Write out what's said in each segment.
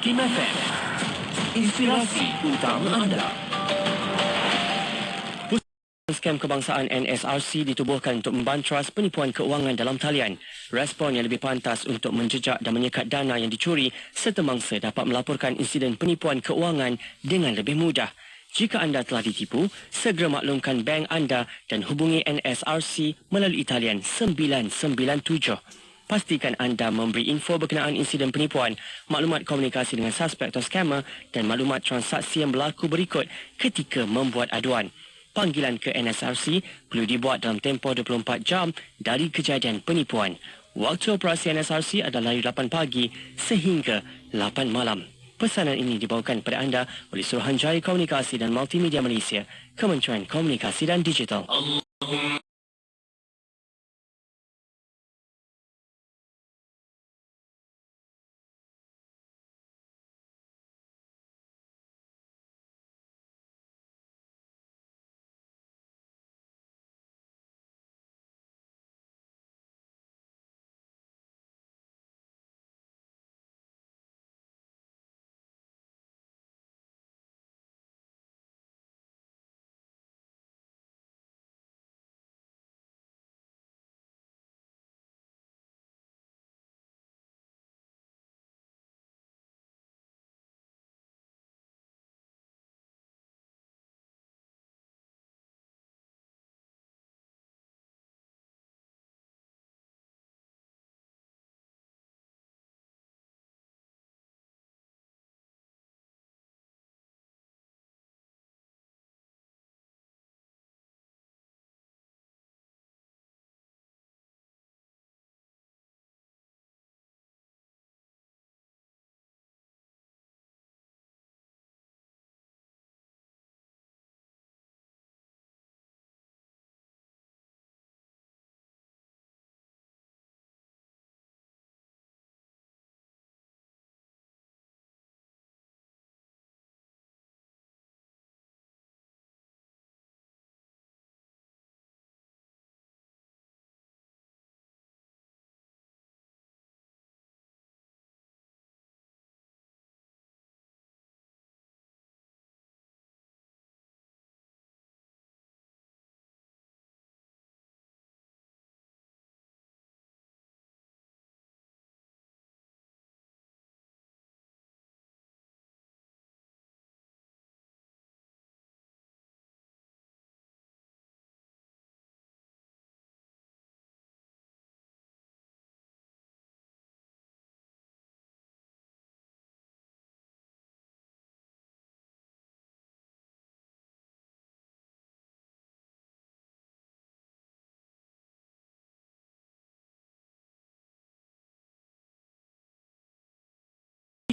IKIM FM, inspirasi utama anda. Skam kebangsaan NSRC ditubuhkan untuk membantras penipuan keuangan dalam talian. Respon yang lebih pantas untuk menjejak dan menyekat dana yang dicuri serta mangsa dapat melaporkan insiden penipuan keuangan dengan lebih mudah. Jika anda telah ditipu, segera maklumkan bank anda dan hubungi NSRC melalui talian 997. Pastikan anda memberi info berkenaan insiden penipuan, maklumat komunikasi dengan suspek atau scammer dan maklumat transaksi yang berlaku berikut ketika membuat aduan. Panggilan ke NSRC perlu dibuat dalam tempoh 24 jam dari kejadian penipuan. Waktu operasi NSRC adalah dari 8 pagi sehingga 8 malam. Pesanan ini dibawakan kepada anda oleh Suruhanjaya Komunikasi dan Multimedia Malaysia, Kementerian Komunikasi dan Digital.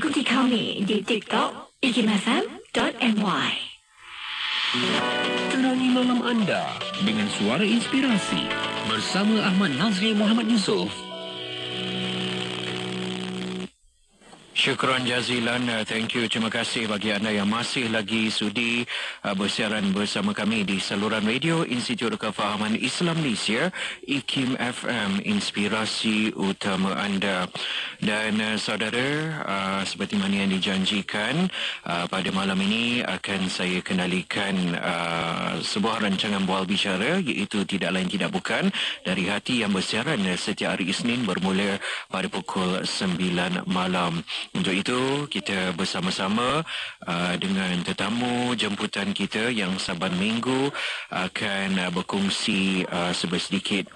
Ikuti kami di TikTok ikimfm.my. Terangi malam anda dengan suara inspirasi bersama Ahmad Nazri Muhammad Yusof. Syukran jazilan, thank you, terima kasih bagi anda yang masih lagi sudi bersiaran bersama kami di saluran radio Institut Kefahaman Islam Malaysia, IKIM FM, inspirasi utama anda. Dan saudara, seperti mana yang dijanjikan, pada malam ini akan saya kenalikan sebuah rancangan bual bicara, iaitu tidak lain tidak bukan dari hati yang bersiaran setiap hari Isnin bermula pada pukul 9 malam. Untuk itu, kita bersama-sama dengan tetamu jemputan kita yang saban minggu akan berkongsi sedikit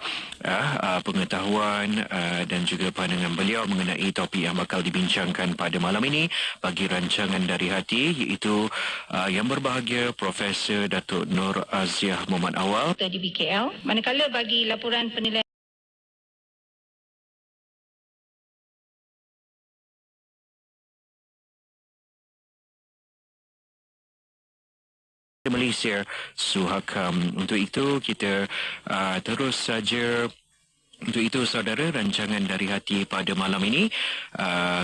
pengetahuan dan juga pandangan beliau mengenai topik yang bakal dibincangkan pada malam ini bagi rancangan dari hati, iaitu yang berbahagia Profesor Datuk Nur Aziah Muhammad Awal di BKL. Manakala bagi laporan penilaian Malaysia Suhakam. Untuk itu kita terus saja Untuk itu, saudara, rancangan Dari Hati pada malam ini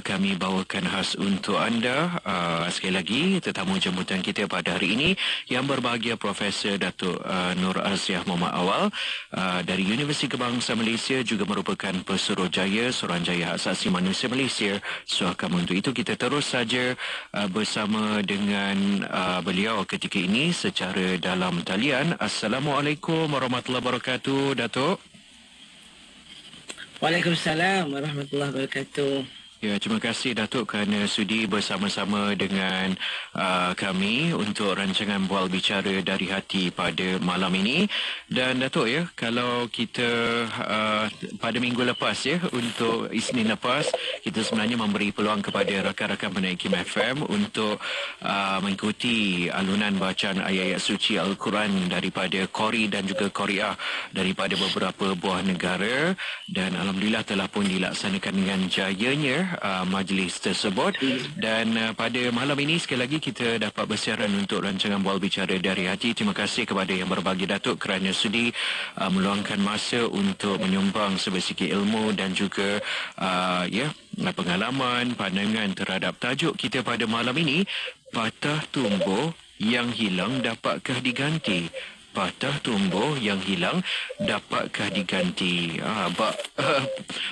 kami bawakan khas untuk anda. Sekali lagi, tetamu jemputan kita pada hari ini yang berbahagia Profesor Datuk Nur Aziah Muhammad Awal dari Universiti Kebangsaan Malaysia, juga merupakan Pesuruhjaya Suruhanjaya Hak Asasi Manusia Malaysia. Suakamu. Untuk itu, kita terus saja bersama dengan beliau ketika ini secara dalam talian. Assalamualaikum warahmatullahi wabarakatuh, Datuk. Waalaikumsalam warahmatullahi wabarakatuh. Ya, terima kasih Datuk kerana sudi bersama-sama dengan kami untuk rancangan Bual Bicara Dari Hati pada malam ini. Dan Datuk, ya, kalau kita pada minggu lepas, ya, untuk Isnin lepas, kita sebenarnya memberi peluang kepada rakan-rakan pendengar IKIM FM untuk mengikuti alunan bacaan ayat-ayat suci Al-Quran daripada Qori dan juga Qori'ah daripada beberapa buah negara, dan alhamdulillah telah pun dilaksanakan dengan jayanya majlis tersebut. Dan pada malam ini sekali lagi kita dapat bersiaran untuk rancangan Bual Bicara Dari Hati. Terima kasih kepada yang berbagi, Datuk, kerana sudi meluangkan masa untuk menyumbang sebesikit ilmu dan juga pengalaman, pandangan terhadap tajuk kita pada malam ini, patah tumbuh yang hilang dapatkah diganti? Patah tumbuh yang hilang dapatkah diganti?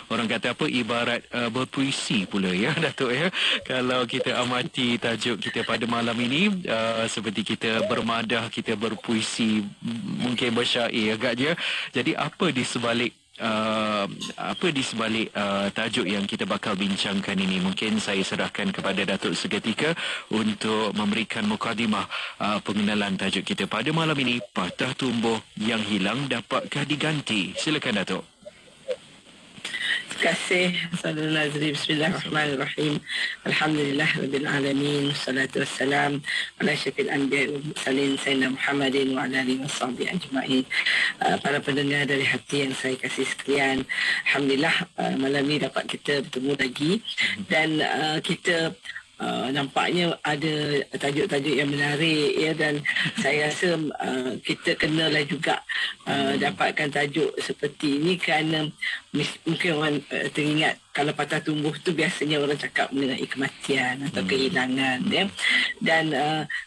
Orang kata apa, ibarat berpuisi pula, ya, Datuk, ya. Kalau kita amati tajuk kita pada malam ini, seperti kita bermadah, kita berpuisi, mungkin bersyair agaknya. Jadi apa di sebalik tajuk yang kita bakal bincangkan ini? Mungkin saya serahkan kepada Datuk seketika untuk memberikan mukadimah pengenalan tajuk kita pada malam ini, patah tumbuh yang hilang dapatkah diganti. Silakan, Datuk. Terima kasih Saudara Nazri. Bismillahirrahmanirrahim. Alhamdulillah Rabbil Alamin. Salatu wassalam ala syafil anbiya wal mursalin Sayyidina Muhammadin wa ala alihi washabihi ajma'in. Para pendengar Dari Hati yang saya kasih sekalian, alhamdulillah malam ni dapat kita bertemu lagi, dan kita nampaknya ada tajuk-tajuk yang menarik, ya, dan saya rasa kita kenalah juga dapatkan tajuk seperti ini kerana mungkin orang teringat kalau patah tumbuh tu biasanya orang cakap mengenai kematian atau kehilangan, ya. Dan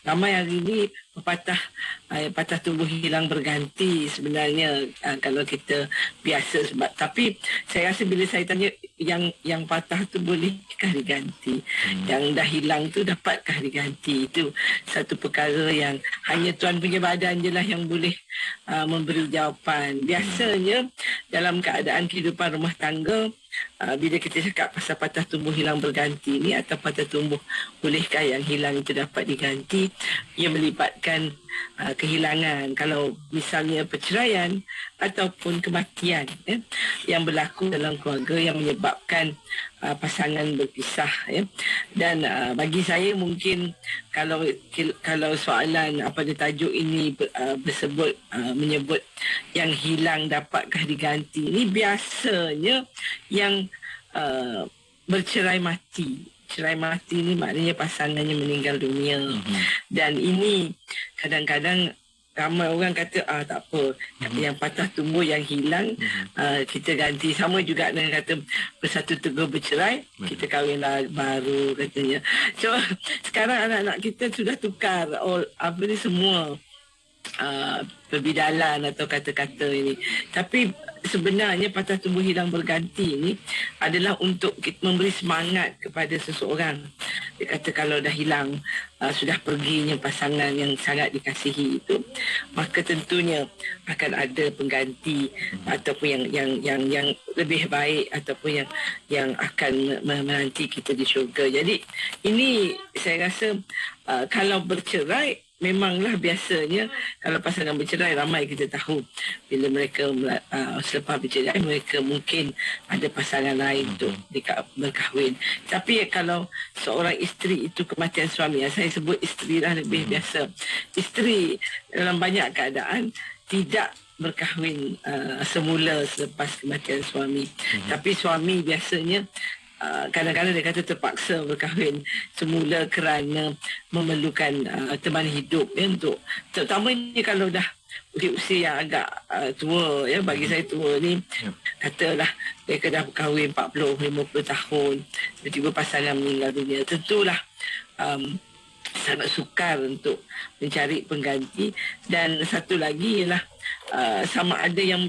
ramai hari ini patah tumbuh hilang berganti sebenarnya, kalau kita biasa. Sebab tapi saya rasa bila saya tanya yang patah tu bolehkah diganti, yang dah hilang tu dapatkah diganti, itu satu perkara yang hanya Tuan punya badan je lah yang boleh memberi jawapan. Biasanya dalam keadaan kehidupan rumah tangga, bila kita cakap pasal patah tumbuh hilang berganti ni, atau patah tumbuh bolehkah yang hilang itu dapat diganti, ia melibatkan kehilangan. Kalau misalnya perceraian ataupun kematian, ya, yang berlaku dalam keluarga yang menyebabkan pasangan berpisah, ya. Dan bagi saya mungkin kalau soalan pada tajuk ini menyebut yang hilang dapatkah diganti, ini biasanya yang bercerai mati. Cerai mati ni maknanya pasangannya meninggal dunia. Dan ini kadang-kadang ramai orang kata tak apa, yang patah tumbuh yang hilang kita ganti. Sama juga dengan kata bersatu tegur bercerai, kita kahwinlah baru, katanya. So sekarang anak-anak kita sudah tukar semua perbidalan atau kata-kata ini. Tapi sebenarnya patah tumbuh hilang berganti ini adalah untuk memberi semangat kepada seseorang. Dia kata kalau dah hilang, sudah perginya pasangan yang sangat dikasihi itu, maka tentunya akan ada pengganti ataupun yang lebih baik, ataupun yang akan menanti kita di syurga. Jadi ini saya rasa kalau bercerai, memanglah biasanya kalau pasangan bercerai, ramai kita tahu bila mereka selepas bercerai, mereka mungkin ada pasangan lain untuk berkahwin. Tapi kalau seorang isteri itu kematian suami, saya sebut isteri lah lebih biasa, isteri dalam banyak keadaan tidak berkahwin semula selepas kematian suami. Tapi suami biasanya kadang-kadang dia kata terpaksa berkahwin semula kerana memerlukan teman hidup, ya, untuk terutamanya kalau dah usia yang agak tua, ya, bagi saya tua ni, katalah mereka dah berkahwin 40-50 tahun, tiba-tiba pasangan meninggal dunia, tentulah sangat sukar untuk mencari pengganti. Dan satu lagi ialah sama ada yang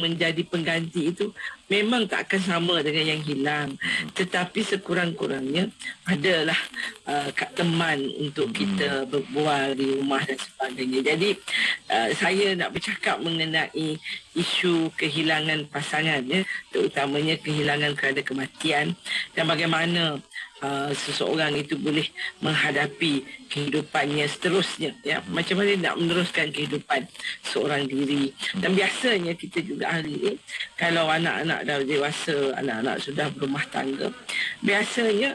menjadi pengganti itu memang tak akan sama dengan yang hilang, tetapi sekurang-kurangnya adalah teman untuk kita berbual di rumah dan sebagainya. Jadi saya nak bercakap mengenai isu kehilangan pasangan, ya, terutamanya kehilangan kerana kematian, dan bagaimana seseorang itu boleh menghadapi kehidupannya seterusnya, ya, macam mana nak meneruskan kehidupan seorang diri. Dan biasanya kita juga hari ini, kalau anak-anak dah dewasa, anak-anak sudah berumah tangga, biasanya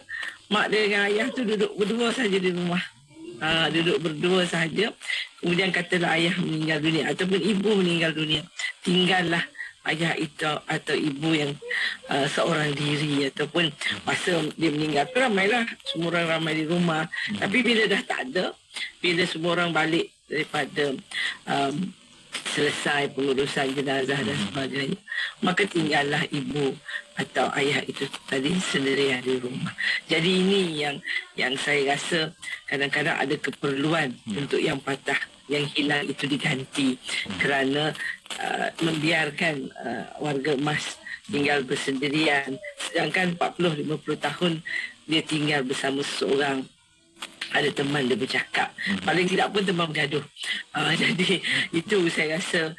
mak dengan ayah tu duduk berdua saja di rumah. Duduk berdua saja, kemudian katalah ayah meninggal dunia ataupun ibu meninggal dunia, tinggallah ayah itu atau ibu yang seorang diri, ataupun masa dia meninggal tu ramailah, semua orang ramai di rumah. Tapi bila dah tak ada, bila semua orang balik daripada selesai pengurusan jenazah dan sebagainya, maka tinggallah ibu atau ayah itu tadi sendirian di rumah. Jadi ini yang saya rasa kadang-kadang ada keperluan untuk yang patah, yang hilang itu diganti, kerana membiarkan warga emas tinggal bersendirian, sedangkan 40-50 tahun dia tinggal bersama seseorang, ada teman dia bercakap, paling tidak pun teman bergaduh. Jadi itu saya rasa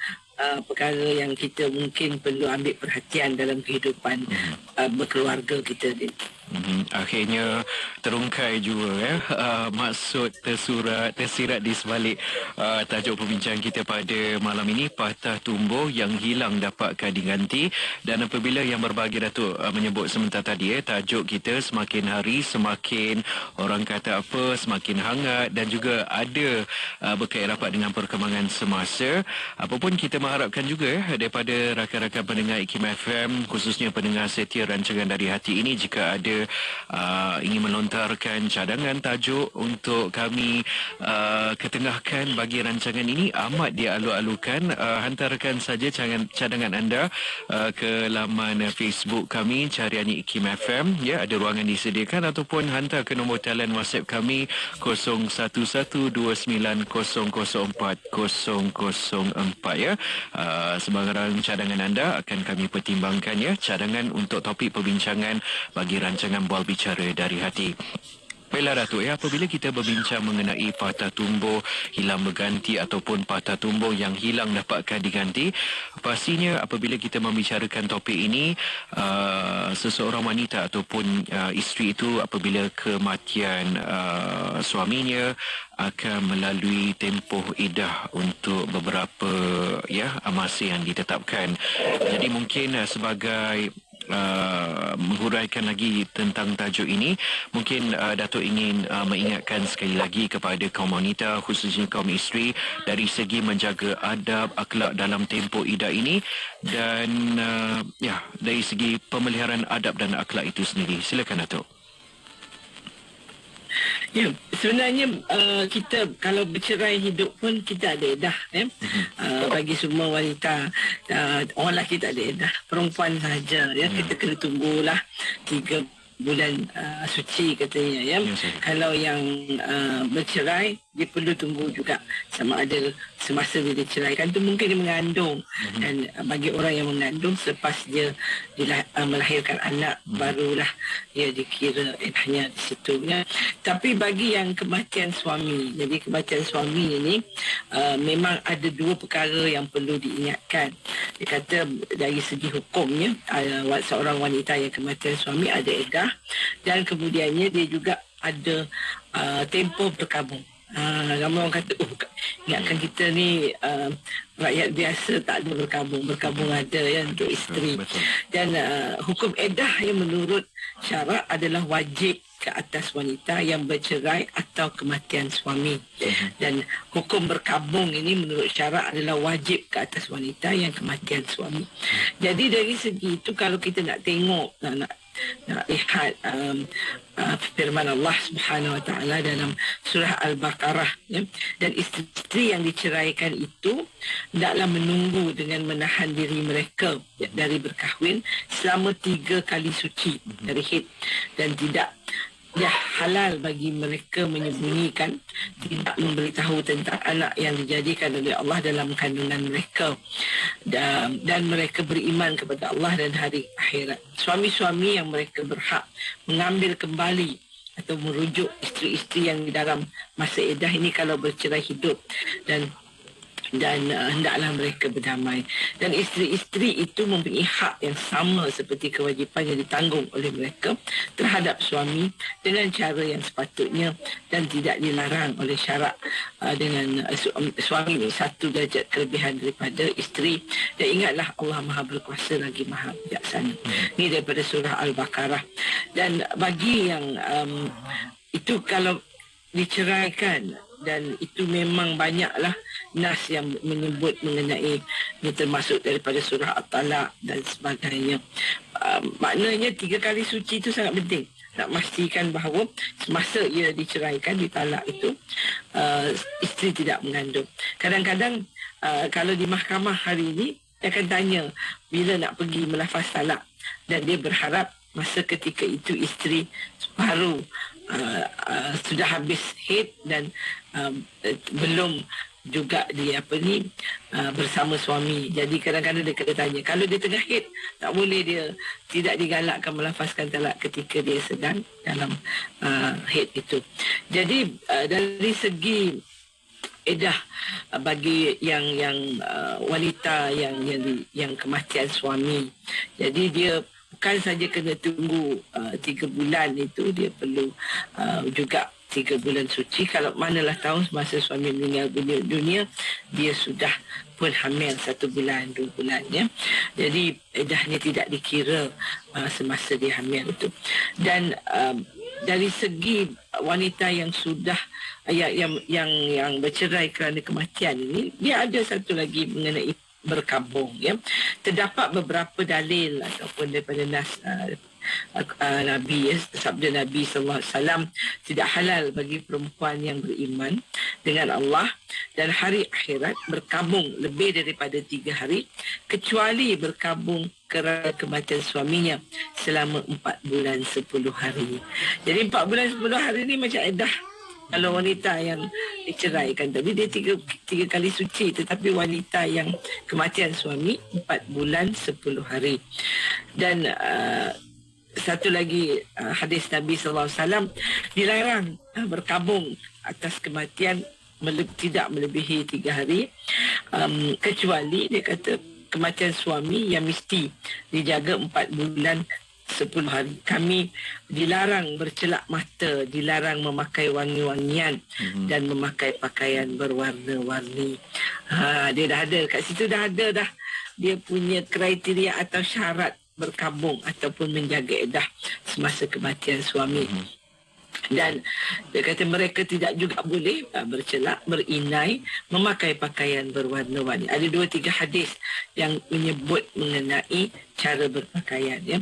perkara yang kita mungkin perlu ambil perhatian dalam kehidupan berkeluarga kita ni. Akhirnya terungkai juga, ya, maksud tersirat di sebalik tajuk perbincangan kita pada malam ini, patah tumbuh yang hilang dapatkah diganti. Dan apabila yang berbagi Datuk menyebut sebentar tadi, tajuk kita semakin hari semakin, orang kata apa, semakin hangat, dan juga ada berkait rapat dengan perkembangan semasa. Apapun kita mengharapkan juga daripada rakan-rakan pendengar IKIM FM, khususnya pendengar setia rancangan Dari Hati ini, jika ada ingin melontarkan cadangan tajuk untuk kami ketengahkan bagi rancangan ini, amat dialu-alukan. Hantarkan saja cadangan anda ke laman Facebook kami, cariannya IKIM FM, ya, ada ruangan disediakan, ataupun hantar ke nombor talian WhatsApp kami 01129004004004, ya. Sebarang cadangan anda akan kami pertimbangkan, ya, cadangan untuk topik perbincangan bagi rancangan Bual Bicara Dari Hati. Baiklah Datuk, ya, apabila kita berbincang mengenai patah tumbuh hilang berganti ataupun patah tumbuh yang hilang dapatkah diganti, pastinya apabila kita membicarakan topik ini, seseorang wanita ataupun isteri itu apabila kematian suaminya akan melalui tempoh iddah untuk beberapa, ya, masa yang ditetapkan. Jadi mungkin sebagai menghuraikan lagi tentang tajuk ini, mungkin Datuk ingin mengingatkan sekali lagi kepada kaum wanita, khususnya kaum isteri, dari segi menjaga adab, akhlak dalam tempoh iddah ini, dan ya, dari segi pemeliharaan adab dan akhlak itu sendiri. Silakan Datuk. Ya, sebenarnya kita kalau bercerai hidup pun kita ada iddah, ya. Bagi semua wanita, orang lelaki tak ada iddah, perempuan saja, ya. Kita kena tunggulah 3 bulan suci katanya, ya. Kalau yang bercerai, dia perlu tunggu juga, sama ada semasa dia diceraikan tu mungkin dia mengandung, dan bagi orang yang mengandung selepas dia melahirkan anak, barulah dia dikira iddahnya di situ, ya. Tapi bagi yang kematian suami, jadi kematian suami ini memang ada 2 perkara yang perlu diingatkan. Dia kata dari segi hukumnya, seorang wanita yang kematian suami ada iddah, dan kemudiannya dia juga ada tempoh berkabung. Ramai orang kata, ingatkan kita ni rakyat biasa tak ada berkabung ada, ya, untuk isteri. Dan hukum iddah yang menurut syarak adalah wajib ke atas wanita yang bercerai atau kematian suami. Dan hukum berkabung ini menurut syarak adalah wajib ke atas wanita yang kematian suami. Jadi dari segi itu, kalau kita nak tengok, nak lihat firman Allah Subhanahu Wa Taala dalam surah Al-Baqarah, ya. Dan isteri yang diceraikan itu hendaklah menunggu dengan menahan diri mereka dari berkahwin selama 3 kali suci dari haid, dan tidak halal bagi mereka menyembunyikan, tidak memberitahu tentang anak yang dijadikan oleh Allah dalam kandungan mereka, dan mereka beriman kepada Allah dan hari akhirat. Suami-suami yang mereka berhak mengambil kembali atau merujuk isteri-isteri yang di dalam masa iddah ini kalau bercerai hidup, dan hendaklah mereka berdamai. Dan isteri-isteri itu mempunyai hak yang sama seperti kewajipan yang ditanggung oleh mereka terhadap suami dengan cara yang sepatutnya, dan tidak dilarang oleh syarak dengan suami ini 1 darjat kelebihan daripada isteri. Dan ingatlah Allah Maha Berkuasa lagi Maha Bijaksana. Ini daripada surah Al-Baqarah. Dan bagi yang itu kalau diceraikan, dan itu memang banyaklah nas yang menyebut mengenai ini, termasuk daripada surah At-Talaq dan sebagainya. Maknanya 3 kali suci itu sangat penting. Nak pastikan bahawa semasa ia diceraikan, ditalak itu, isteri tidak mengandung. Kadang-kadang kalau di mahkamah hari ini, dia akan tanya bila nak pergi melafaz talak, dan dia berharap masa ketika itu isteri baru sudah habis haid dan belum juga bersama suami. Jadi kadang-kadang dia kena tanya, kalau dia tengah haid, tak boleh dia tidak digalakkan melafazkan talak ketika dia sedang dalam haid itu. Jadi dari segi iddah bagi yang wanita yang kematian suami, jadi dia bukan saja kena tunggu 3 bulan itu, dia perlu juga 3 bulan suci. Kalau manalah tahu semasa suami meninggal dunia, dia sudah pun hamil 1 bulan, 2 bulan, ya. Jadi iddahnya tidak dikira semasa dia hamil itu. Dan dari segi wanita yang sudah yang bercerai kerana kematian ini, dia ada satu lagi mengenai berkabung, ya. Terdapat beberapa dalil ataupun daripada nas Nabi, sabda Nabi SAW, tidak halal bagi perempuan yang beriman dengan Allah dan hari akhirat berkabung lebih daripada 3 hari, kecuali berkabung kerana kematian suaminya selama 4 bulan 10 hari. Jadi 4 bulan 10 hari ni macam iddah kalau wanita yang diceraikan tadi, dia 3 kali suci. Tetapi wanita yang kematian suami 4 bulan 10 hari. Dan satu lagi hadis Nabi SAW, dilarang berkabung atas kematian tidak melebihi 3 hari, kecuali dia kata kematian suami yang mesti dijaga 4 bulan 10 hari. Kami dilarang bercelak mata, dilarang memakai wangi-wangian dan memakai pakaian berwarna-warni. Dia dah ada kat situ, dah ada dah dia punya kriteria atau syarat berkabung ataupun menjaga iddah semasa kematian suami. Dan dia kata mereka tidak juga boleh bercelak, berinai, memakai pakaian berwarna-warni. Ada 2-3 hadis yang menyebut mengenai cara berpakaian, ya.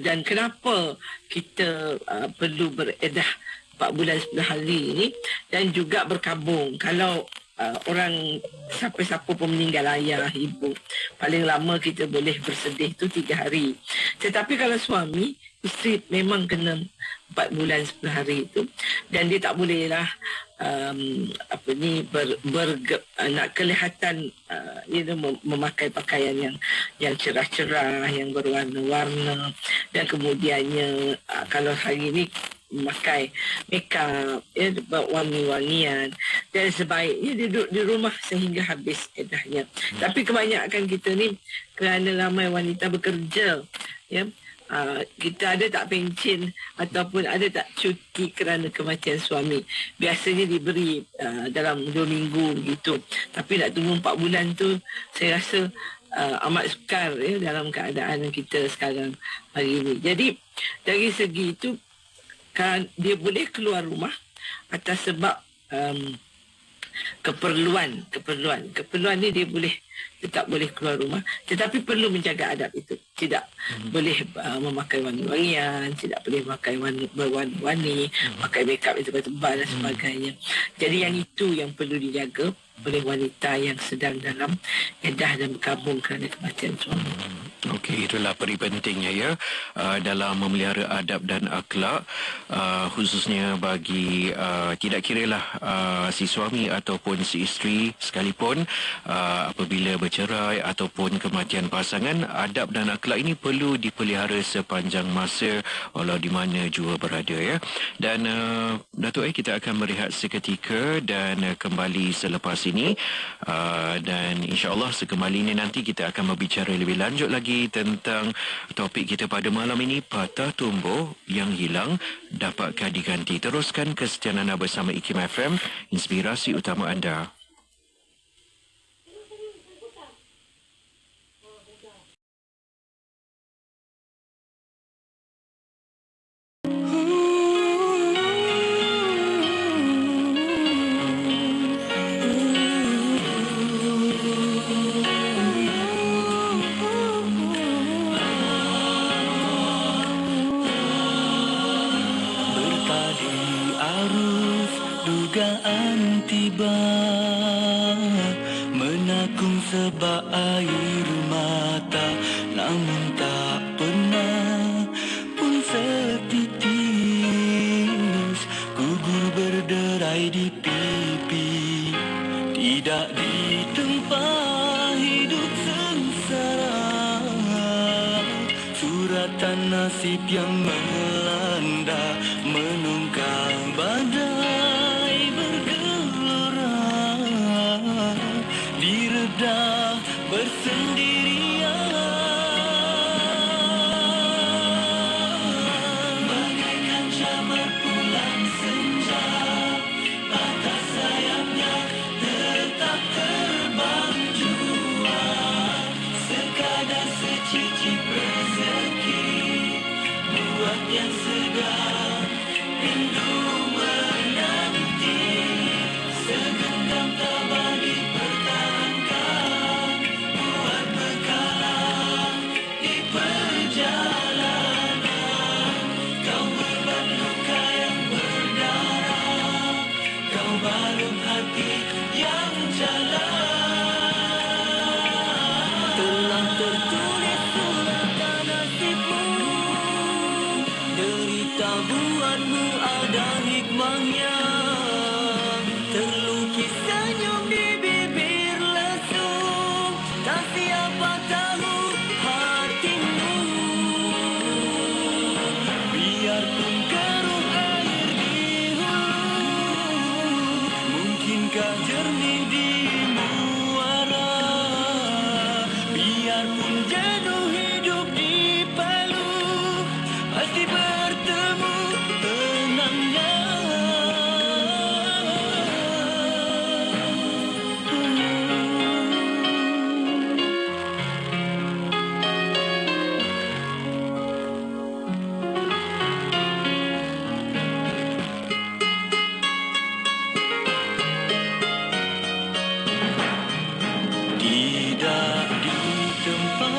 Dan kenapa kita perlu beriddah 4 bulan 10 hari ini, dan juga berkabung. Kalau orang siapa-siapa pun meninggal, ayah, ibu, paling lama kita boleh bersedih tu 3 hari. Tetapi kalau suami, isteri memang kena 4 bulan 10 hari itu, dan dia tak bolehlah nak kelihatan memakai pakaian yang cerah-cerah, yang berwarna-warna, dan kemudiannya kalau hari ini memakai makeup, ya, wangi-wangian, dan sebaiknya dia duduk di rumah sehingga habis iddahnya. Tapi kebanyakan kita ni kerana ramai wanita bekerja, ya, kita ada tak pencen ataupun ada tak cuti kerana kematian suami. Biasanya diberi dalam 2 minggu gitu. Tapi nak tunggu 4 bulan tu, saya rasa amat sukar, ya, dalam keadaan kita sekarang hari ini. Jadi dari segi itu, kan dia boleh keluar rumah atas sebab keperluan ni dia boleh tetap boleh keluar rumah, tetapi perlu menjaga adab itu. Tidak boleh memakai wangi-wangian, tidak boleh memakai berwarna-warni, pakai makeup yang tebal-tebal dan sebagainya. Jadi yang itu yang perlu dijaga oleh wanita yang sedang dalam edah dan berkabung kerana kematian suami. Okey, itulah peri pentingnya ya dalam memelihara adab dan akhlak, khususnya bagi tidak kiralah si suami ataupun si isteri sekalipun, apabila bercerai ataupun kematian pasangan, adab dan akhlak ini perlu dipelihara sepanjang masa walau di mana jua berada ya. Dan Datuk kita akan berehat seketika dan kembali selepas ini, dan insya-Allah sekembali ini nanti kita akan berbicara lebih lanjut lagi tentang topik kita pada malam ini, patah tumbuh yang hilang dapatkah diganti. Teruskan kesetiaan anda bersama IKIM FM, inspirasi utama anda. Dugaan tiba menakung sebab air mata, namun tak pernah pun setitis gugur berderai di pipi. Tidak ditempa hidup sengsara, suratan nasib yang melanda menunggang badai bergelora, direda bersendirian. Bagaikan jamar pulang senja, patah sayapnya tetap terbang jua, sekadar secicip rezeki buat yang sedang rindu menanti, segenggam tabah dipertahankan buat bekalan di perjalanan. Kau beban luka yang berdarah, kau balum hati yang jalan. Telah tertulis suratan nasibmu, derita buatmu ada hikmahnya, terlukis senyum di bibir lesung, tak siapa tahu hatimu. Biarpun keruh air di hulu, mungkinkah jernih di muara. Biarpun jenuh hidup di Palu, pasti bertemu tenangnya. Tidak ditempa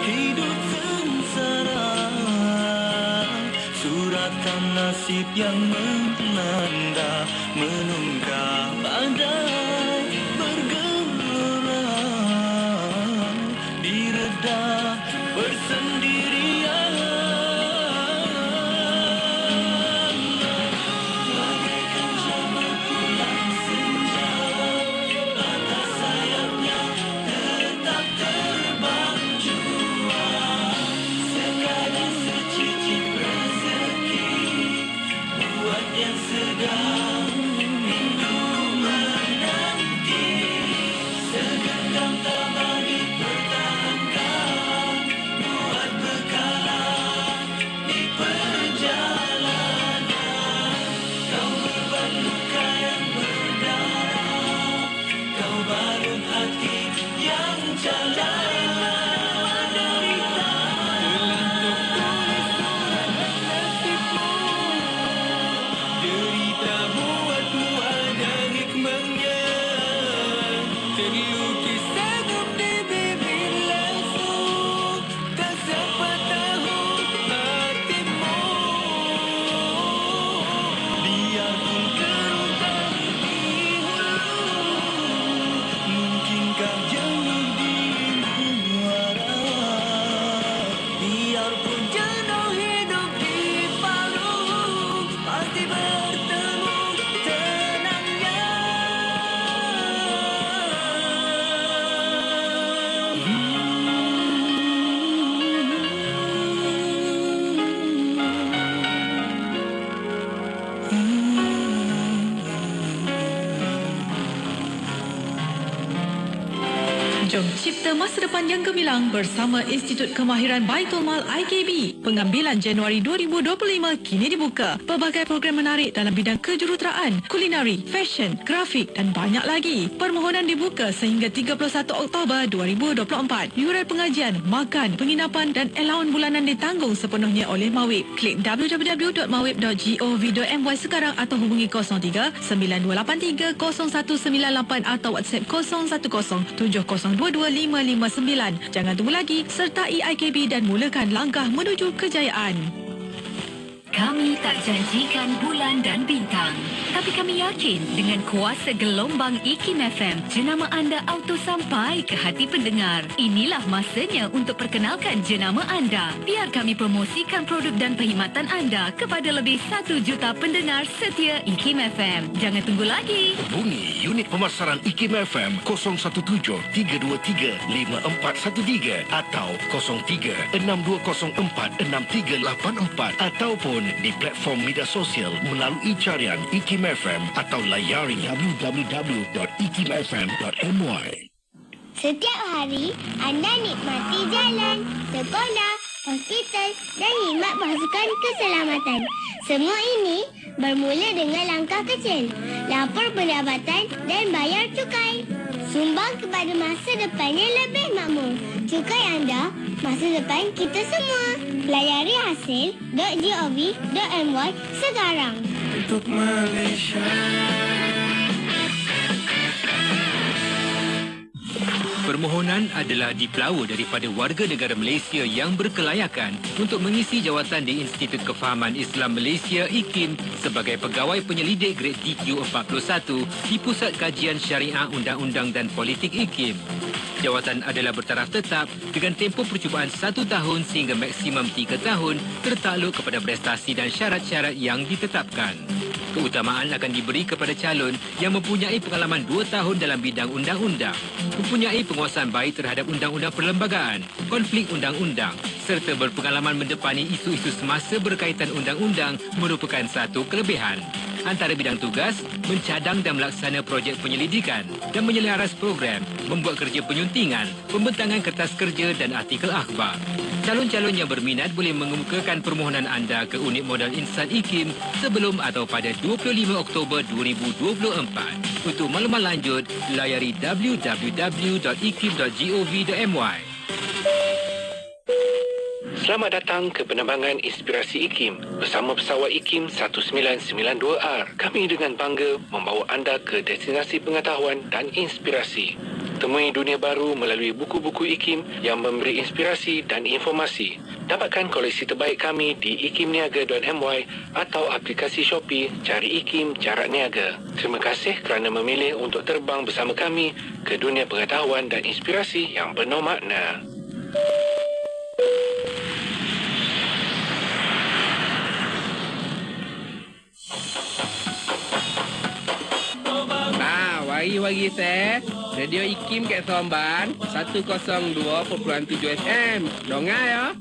hidup sengsara, suratan nasib yang melanda menunggang badai bergelora, direda bersendirian. Bagaikan jamar pulang senja, patah sayapnya tetap terbang jua, sekadar secicip rezeki buat yang sedang rindu menanti. Jom cipta masa depan yang gemilang bersama Institut Kemahiran Baitul Mal IKB. Pengambilan Januari 2025 kini dibuka. Pelbagai program menarik dalam bidang kejuruteraan, kulinari, fashion, grafik dan banyak lagi. Permohonan dibuka sehingga 31 Oktober 2024. Yuran pengajian, makan, penginapan dan allowance bulanan ditanggung sepenuhnya oleh Mawib. Klik www.mawib.gov.my sekarang atau hubungi 03 9283 0198 atau WhatsApp 010 7022 559. Jangan tunggu lagi, sertai IKB dan mulakan langkah menuju kejayaan. Kami tak janjikan bulan dan bintang, tapi kami yakin dengan kuasa gelombang IKIM FM, jenama anda auto sampai ke hati pendengar. Inilah masanya untuk perkenalkan jenama anda. Biar kami promosikan produk dan perkhidmatan anda kepada lebih 1 juta pendengar setia IKIM FM. Jangan tunggu lagi. Hubungi unit pemasaran IKIM FM 017-323-5413 atau 03-6204-6384 ataupun di platform media sosial melalui carian IKIM FM atau layari www.ikimfm.my. Setiap hari anda nikmati jalan, sekolah, hospital dan khidmat pasukan keselamatan. Semua ini bermula dengan langkah kecil, lapor pendapatan dan bayar cukai. Sumbang kepada masa depan yang lebih makmur. Cukai anda, masa depan kita semua. Layari hasil.gov.my sekarang. Untuk Malaysia. Permohonan adalah dipelawa daripada warga negara Malaysia yang berkelayakan untuk mengisi jawatan di Institut Kefahaman Islam Malaysia IKIM sebagai pegawai penyelidik grade TQ41 di Pusat Kajian Syariah Undang-Undang dan Politik IKIM. Jawatan adalah bertaraf tetap dengan tempoh percubaan 1 tahun sehingga maksimum 3 tahun tertakluk kepada prestasi dan syarat-syarat yang ditetapkan. Keutamaan akan diberi kepada calon yang mempunyai pengalaman 2 tahun dalam bidang undang-undang, mempunyai penguasaan baik terhadap undang-undang perlembagaan, konflik undang-undang serta berpengalaman mendepani isu-isu semasa berkaitan undang-undang merupakan satu kelebihan. Antara bidang tugas, mencadang dan melaksana projek penyelidikan dan menyelaras program, membuat kerja penyuntingan, pembentangan kertas kerja dan artikel akhbar. Calon-calon yang berminat boleh mengemukakan permohonan anda ke unit modal insan IKIM sebelum atau pada 25 Oktober 2024. Untuk maklumat lanjut, layari www.ikim.gov.my. Selamat datang ke penerbangan Inspirasi IKIM. Bersama pesawat IKIM 1992R, kami dengan bangga membawa anda ke destinasi pengetahuan dan inspirasi. Temui dunia baru melalui buku-buku IKIM yang memberi inspirasi dan informasi. Dapatkan koleksi terbaik kami di ikimniaga.my atau aplikasi Shopee Cari IKIM Jarak Niaga. Terima kasih kerana memilih untuk terbang bersama kami ke dunia pengetahuan dan inspirasi yang penuh makna. Wagi saya Radio IKIM kat Somban 102.7 FM. Dongar ya.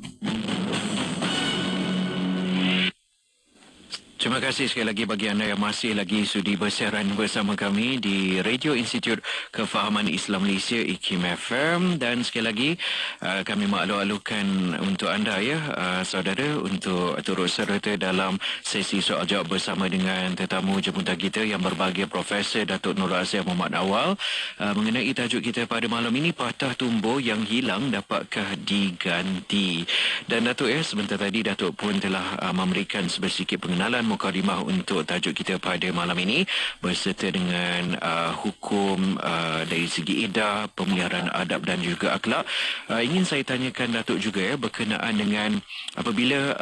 Terima kasih sekali lagi bagi anda yang masih lagi sudi bersiaran bersama kami di Radio Institut Kefahaman Islam Malaysia IKIM FM, dan sekali lagi kami maklum-alukan untuk anda ya saudara untuk turut serta dalam sesi soal jawab bersama dengan tetamu jemputan kita yang berbahagia Profesor Datuk Nur Azhar Muhammad Awal mengenai tajuk kita pada malam ini, patah tumbuh yang hilang dapatkah diganti. Dan Datuk sebentar tadi Datuk pun telah memberikan sedikit pengenalan mukadimah untuk tajuk kita pada malam ini berserta dengan hukum dari segi edah, pemeliharaan adab dan juga akhlak. Ingin saya tanyakan Datuk juga berkenaan dengan apabila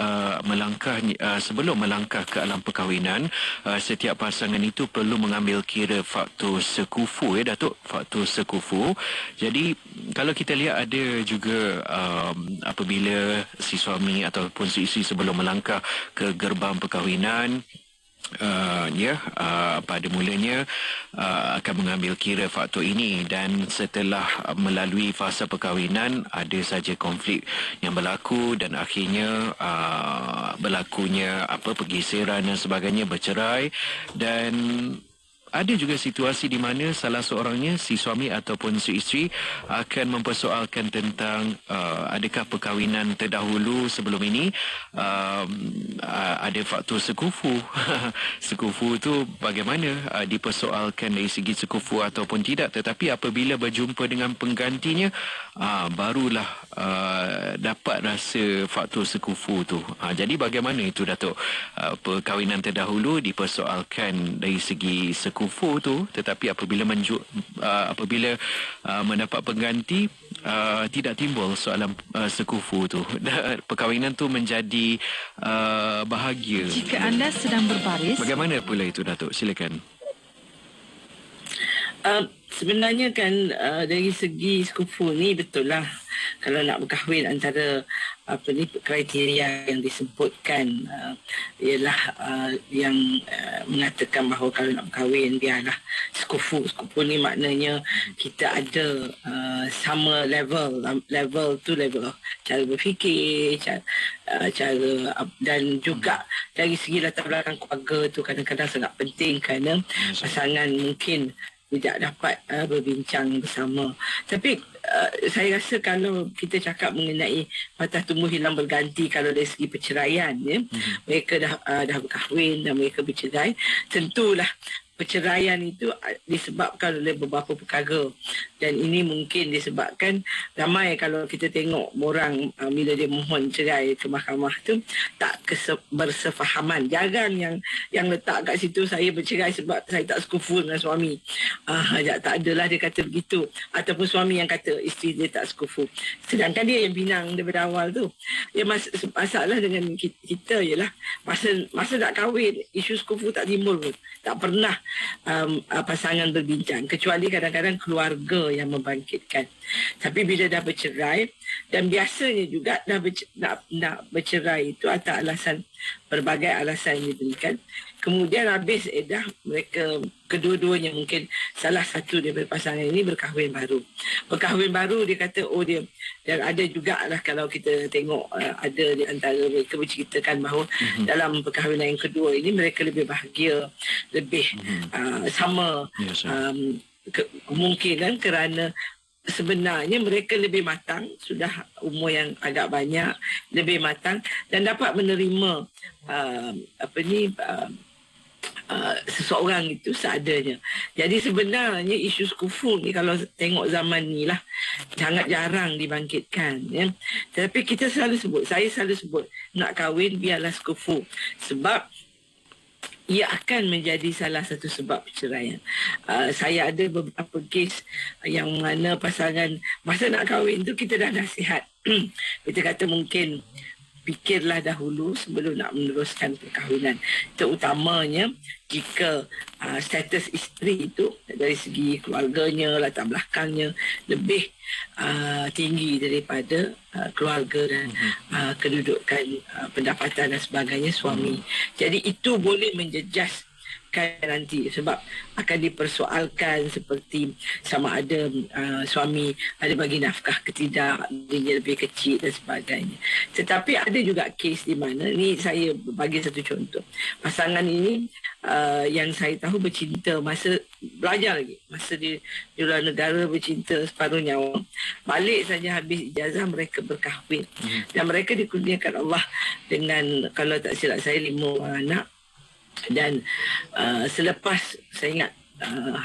sebelum melangkah ke alam perkahwinan, setiap pasangan itu perlu mengambil kira faktor sekufu Datuk, faktor sekufu. Jadi kalau kita lihat ada juga apabila si suami ataupun si isteri sebelum melangkah ke gerbang perkahwinan pada mulanya akan mengambil kira faktor ini, dan setelah melalui fasa perkahwinan ada saja konflik yang berlaku dan akhirnya berlakunya pergeseran dan sebagainya, bercerai, dan ada juga situasi di mana salah seorangnya, si suami ataupun si isteri, akan mempersoalkan tentang adakah perkahwinan terdahulu sebelum ini ada faktor sekufu. Sekufu tu bagaimana dipersoalkan dari segi sekufu ataupun tidak, tetapi apabila berjumpa dengan penggantinya, barulah dapat rasa faktor sekufu tu. Jadi bagaimana itu, Datuk? Perkahwinan terdahulu dipersoalkan dari segi sekufu tu, tetapi apabila mendapat pengganti, tidak timbul soalan sekufu tu. Perkahwinan tu menjadi bahagia. Jika anda sedang berbaris, Bagaimana pula itu, Datuk? Silakan. Sebenarnya kan dari segi sekufu ni betul lah, kalau nak berkahwin antara kriteria yang disebutkan ialah yang mengatakan bahawa kalau nak berkahwin biarlah sekufu. Sekufu ni maknanya kita ada sama level tu level cara berfikir, cara dan juga dari segi latar belakang keluarga tu kadang-kadang sangat penting kerana pasangan mungkin tidak dapat berbincang bersama. Tapi saya rasa kalau kita cakap mengenai patah tumbuh hilang berganti, kalau dari segi perceraian, mereka dah berkahwin dan mereka bercerai, tentulah perceraian itu disebabkan oleh beberapa perkara, dan ini mungkin disebabkan ramai kalau kita tengok orang bila dia mohon cerai ke mahkamah tu tak bersefahaman. Jarang yang letak kat situ saya bercerai sebab saya tak sekufu dengan suami. Tak adalah dia kata begitu, ataupun suami yang kata isteri dia tak sekufu, sedangkan dia yang pinang daripada awal tu. Ya, masalah dengan kita ialah masa nak kahwin isu sekufu tak timbul pun, tak pernah pasangan berbincang, kecuali kadang-kadang keluarga yang membangkitkan. Tapi bila dah bercerai, dan biasanya juga nak bercerai itu atas alasan, berbagai alasan yang diberikan, kemudian habis mereka kedua-duanya, mungkin salah satu daripada pasangan ini berkahwin baru. Berkahwin baru dia kata dia, dan ada juga lah kalau kita tengok ada di antara mereka berceritakan bahawa dalam perkahwinan yang kedua ini mereka lebih bahagia, lebih sama kemungkinan kerana sebenarnya mereka lebih matang, sudah umur yang agak banyak, lebih matang dan dapat menerima seseorang itu seadanya. Jadi sebenarnya isu sekufu ni kalau tengok zaman ni lah sangat jarang dibangkitkan, ya. Tetapi kita saya selalu sebut nak kahwin biarlah sekufu, sebab ia akan menjadi salah satu sebab perceraian. Saya ada beberapa kes yang mana pasangan masa nak kahwin tu kita dah nasihat. Kita kata mungkin fikirlah dahulu sebelum nak meneruskan perkahwinan. Terutamanya jika status isteri itu dari segi keluarganya, latar belakangnya lebih tinggi daripada keluarga dan kedudukan pendapatan dan sebagainya suami. Jadi itu boleh menjejas nanti, sebab akan dipersoalkan seperti sama ada suami ada bagi nafkah ke tidak, dia lebih kecil dan sebagainya. Tetapi ada juga kes di mana, ni saya bagi satu contoh, pasangan ini yang saya tahu bercinta masa belajar lagi, masa di luar negara bercinta separuh nyawa, balik saja habis ijazah mereka berkahwin dan mereka dikurniakan Allah dengan, kalau tak silap saya, 5 orang anak. Dan selepas saya ingat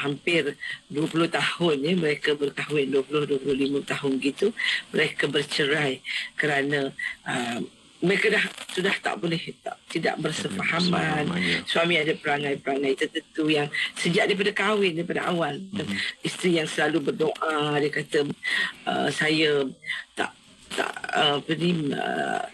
hampir 20 tahun ya, mereka berkahwin, 20-25 tahun gitu, mereka bercerai kerana mereka sudah tak boleh, tidak bersefahaman. Suami ada perangai-perangai tertentu yang sejak daripada kahwin, daripada awal. Isteri yang selalu berdoa, dia kata saya tak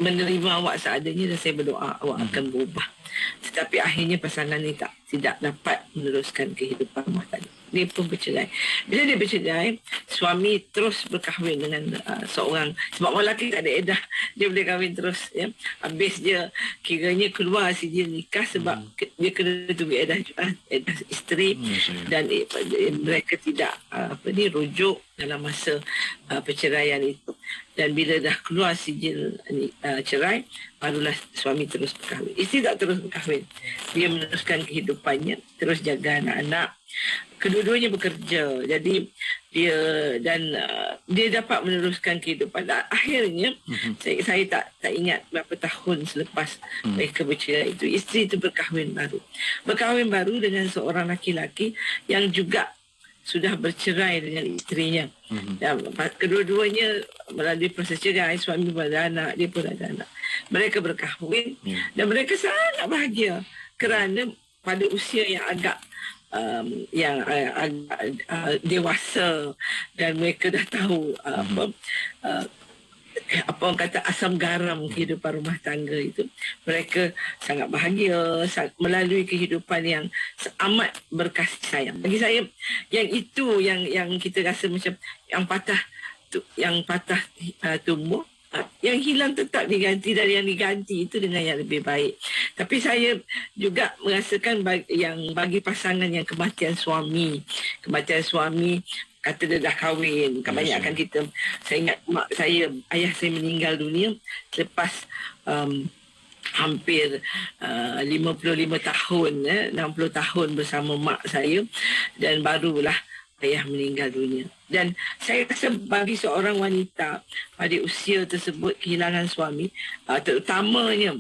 menerima awak seadanya dan saya berdoa awak akan berubah. Tetapi akhirnya pasangan ini tidak dapat meneruskan kehidupan rumah tangga. dia pun bercerai. Bila dia bercerai, suami terus berkahwin dengan seorang, sebab orang lelaki tak ada edah, dia boleh kahwin terus ya. Habis dia kiranya keluar sijil nikah sebab dia kena tunggu edah isteri dan mereka tidak rujuk dalam masa perceraian itu. Dan bila dah keluar sijil cerai, barulah suami terus berkahwin. Isteri tak terus berkahwin. Dia meneruskan kehidupannya, terus jaga anak-anak. Kedua-duanya bekerja. Jadi dia dapat meneruskan kehidupan. Akhirnya saya tak ingat berapa tahun selepas mereka bercerai itu, isteri itu berkahwin baru dengan seorang laki-laki yang juga sudah bercerai dengan isterinya. Dan kedua-duanya melalui proses cerai, suami pun ada anak, dia pun ada anak. Mereka berkahwin dan mereka sangat bahagia kerana pada usia yang agak dewasa dan mereka dah tahu apa orang kata asam garam kehidupan rumah tangga itu. Mereka sangat bahagia melalui kehidupan yang amat berkasih sayang. Bagi saya yang itu yang kita rasa macam yang patah tumbuh, yang hilang tetap diganti dan yang diganti itu dengan yang lebih baik. Tapi saya juga merasakan bagi pasangan yang kematian suami kata dia dah kahwin, kebanyakan kita, saya ingat ayah saya meninggal dunia selepas hampir 55 tahun 60 tahun bersama mak saya, dan barulah ayah meninggal dunia. Dan saya rasa bagi seorang wanita pada usia tersebut kehilangan suami, terutamanya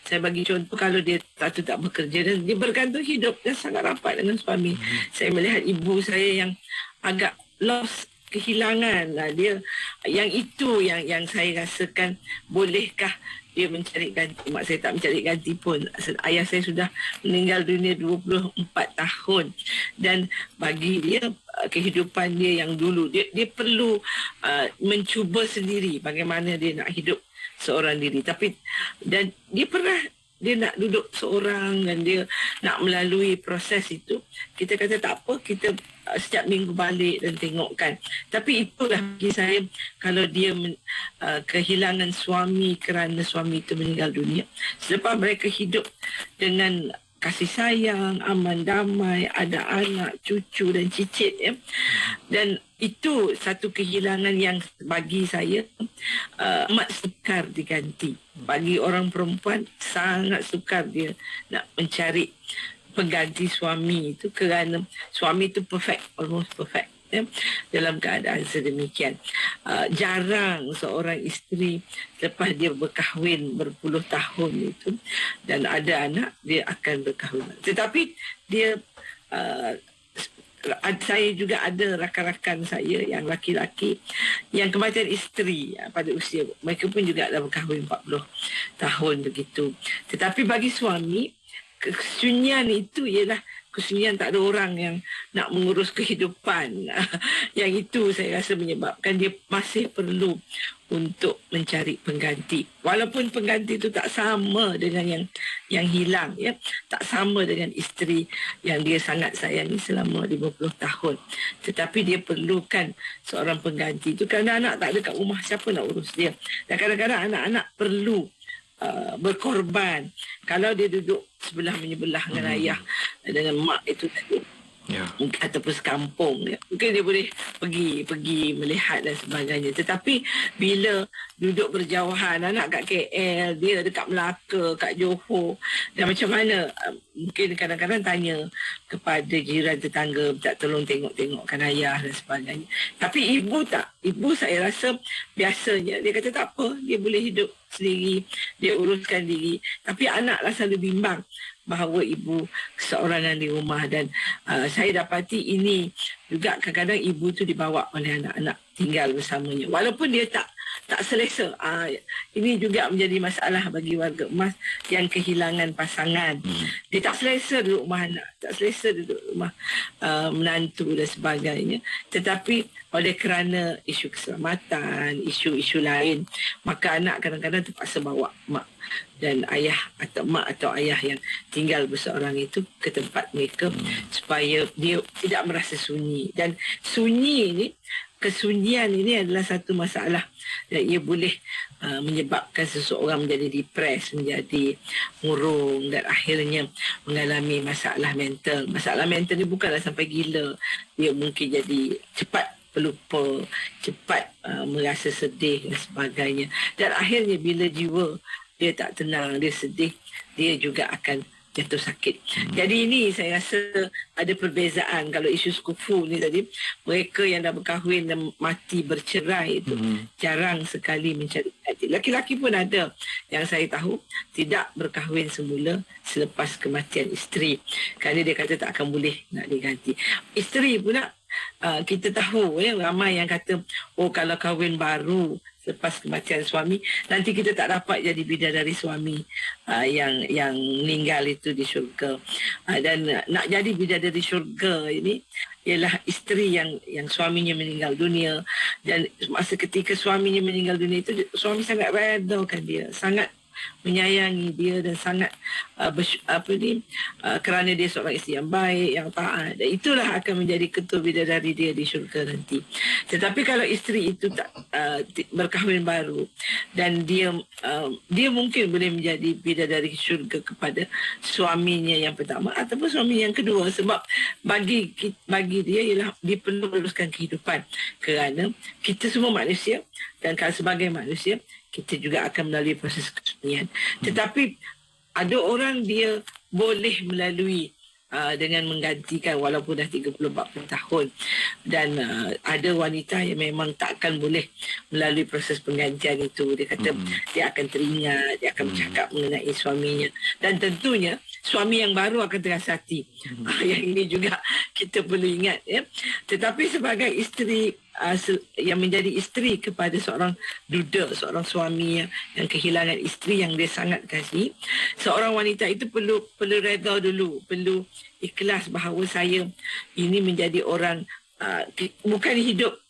saya bagi contoh, kalau dia tak bekerja dan dia bergantung hidup dan sangat rapat dengan suami. Saya melihat ibu saya yang agak lost, kehilangan dia, yang itu yang saya rasakan, bolehkah dia mencari ganti. Mak saya tak mencari ganti pun. Ayah saya sudah meninggal dunia 24 tahun. Dan bagi dia, kehidupan dia yang dulu, dia perlu mencuba sendiri bagaimana dia nak hidup seorang diri. Dan dia nak duduk seorang dan dia nak melalui proses itu. Kita kata tak apa, kita setiap minggu balik dan tengokkan. Tapi itulah bagi saya, kalau dia kehilangan suami kerana suami itu meninggal dunia, selepas mereka hidup dengan kasih sayang, aman damai, ada anak, cucu dan cicit dan itu satu kehilangan yang bagi saya amat sukar diganti. Bagi orang perempuan sangat sukar dia nak mencari pengganti suami itu, kerana suami itu perfect, almost perfect dalam keadaan sedemikian. Jarang seorang isteri lepas dia berkahwin berpuluh tahun itu dan ada anak, dia akan berkahwin. Tetapi dia saya juga ada rakan-rakan saya yang laki-laki yang kematian isteri pada usia, mereka pun juga dah berkahwin 40 tahun begitu. Tetapi bagi suami, kesunyian itu ialah kesunyian tak ada orang yang nak mengurus kehidupan. Yang itu saya rasa menyebabkan dia masih perlu untuk mencari pengganti. Walaupun pengganti itu tak sama dengan yang hilang, tak sama dengan isteri yang dia sangat sayangi selama 50 tahun. Tetapi dia perlukan seorang pengganti itu kerana anak tak ada kat rumah, siapa nak urus dia. Dan kadang-kadang anak-anak perlu berkorban. Kalau dia duduk sebelah menyebelah dengan ayah, dengan mak itu tadi, ataupun sekampung, mungkin dia boleh pergi melihat dan sebagainya. Tetapi bila duduk berjauhan, anak kat KL, dia dekat Melaka, kat Johor, dan macam mana, mungkin kadang-kadang tanya kepada jiran tetangga, tak tolong tengokkan ayah dan sebagainya. Tapi ibu tak. Ibu saya rasa biasanya dia kata tak apa, dia boleh hidup sendiri, dia uruskan diri. Tapi anak rasa lebih bimbang bahawa ibu seorangan di rumah. Dan saya dapati ini juga kadang-kadang ibu tu dibawa oleh anak-anak tinggal bersamanya, walaupun dia tak selesa. Ini juga menjadi masalah bagi warga emas yang kehilangan pasangan. Dia tak selesa duduk rumah anak, tak selesa duduk rumah menantu dan sebagainya. Tetapi oleh kerana isu keselamatan, isu-isu lain, maka anak kadang-kadang terpaksa bawa mak dan ayah atau mak atau ayah yang tinggal berseorang itu ke tempat mereka supaya dia tidak merasa sunyi. Dan sunyi ini, kesunyian ini adalah satu masalah dan ia boleh menyebabkan seseorang menjadi depres, menjadi murung dan akhirnya mengalami masalah mental. Masalah mental ni bukanlah sampai gila. Dia mungkin jadi cepat pelupa, cepat merasa sedih dan sebagainya. Dan akhirnya bila jiwa dia tak tenang, dia sedih, dia juga akan jatuh sakit. Jadi ini saya rasa ada perbezaan. Kalau isu kufu ni tadi, mereka yang dah berkahwin dan mati bercerai itu jarang sekali mencari ganti. Laki-laki pun ada yang saya tahu tidak berkahwin semula selepas kematian isteri, kerana dia kata tak akan boleh nak diganti. Isteri pula kita tahu ramai yang kata kalau kahwin baru selepas kematian suami, nanti kita tak dapat jadi bidadari suami yang meninggal itu di syurga. Dan nak jadi bidadari syurga ini ialah isteri yang suaminya meninggal dunia, dan masa ketika suaminya meninggal dunia itu suami sangat redakan dia, sangat menyayangi dia dan sangat kerana dia seorang isteri yang baik, yang taat, dan itulah akan menjadi ketua bidadari dia di syurga nanti. Tetapi kalau isteri itu tak berkahwin baru dan dia mungkin boleh menjadi bidadari syurga kepada suaminya yang pertama ataupun suami yang kedua, sebab bagi dia ialah dia perlu meneruskan kehidupan, kerana kita semua manusia dan kalau sebagai manusia kita juga akan melalui proses kesunyian. Tetapi ada orang dia boleh melalui dengan menggantikan walaupun dah 30-40 tahun. Dan ada wanita yang memang takkan boleh melalui proses penggantian itu. Dia kata dia akan teringat, dia akan bercakap mengenai suaminya. Dan tentunya suami yang baru akan terasa hati. Yang ini juga kita perlu ingat. Ya. Tetapi sebagai isteri, yang menjadi isteri kepada seorang duda, seorang suami yang kehilangan isteri yang dia sangat kasih, seorang wanita itu perlu reda dulu, perlu ikhlas bahawa saya ini menjadi orang bukan hidup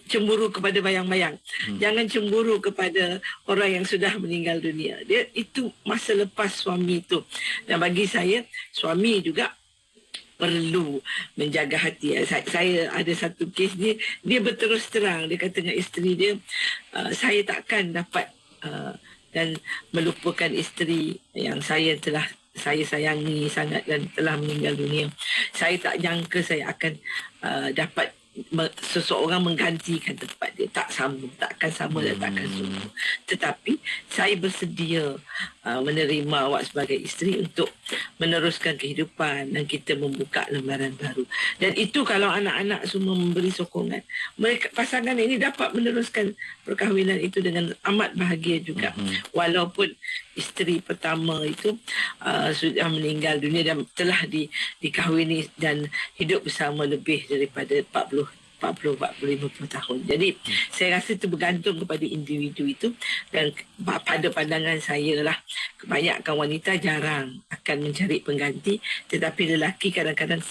cemburu kepada bayang-bayang. Jangan cemburu kepada orang yang sudah meninggal dunia. Dia itu masa lepas suami itu. Dan bagi saya, suami juga perlu menjaga hati. Saya ada satu kes dia berterus terang, dia kata dengan isteri dia, saya takkan dapat dan melupakan isteri yang saya sayangi sangat dan telah meninggal dunia. Saya tak jangka saya akan dapat seseorang menggantikan tempat dia. Takkan sama dan takkan sungguh. Tetapi saya bersedia menerima awak sebagai isteri untuk meneruskan kehidupan dan kita membuka lembaran baru. Dan itu kalau anak-anak semua memberi sokongan, pasangan ini dapat meneruskan perkahwinan itu dengan amat bahagia juga. Walaupun isteri pertama itu sudah meninggal dunia dan telah dikahwini dan hidup bersama lebih daripada 40-50 tahun. Jadi saya rasa itu bergantung kepada individu itu, dan pada pandangan saya lah, kebanyakan wanita jarang akan mencari pengganti, tetapi lelaki kadang-kadang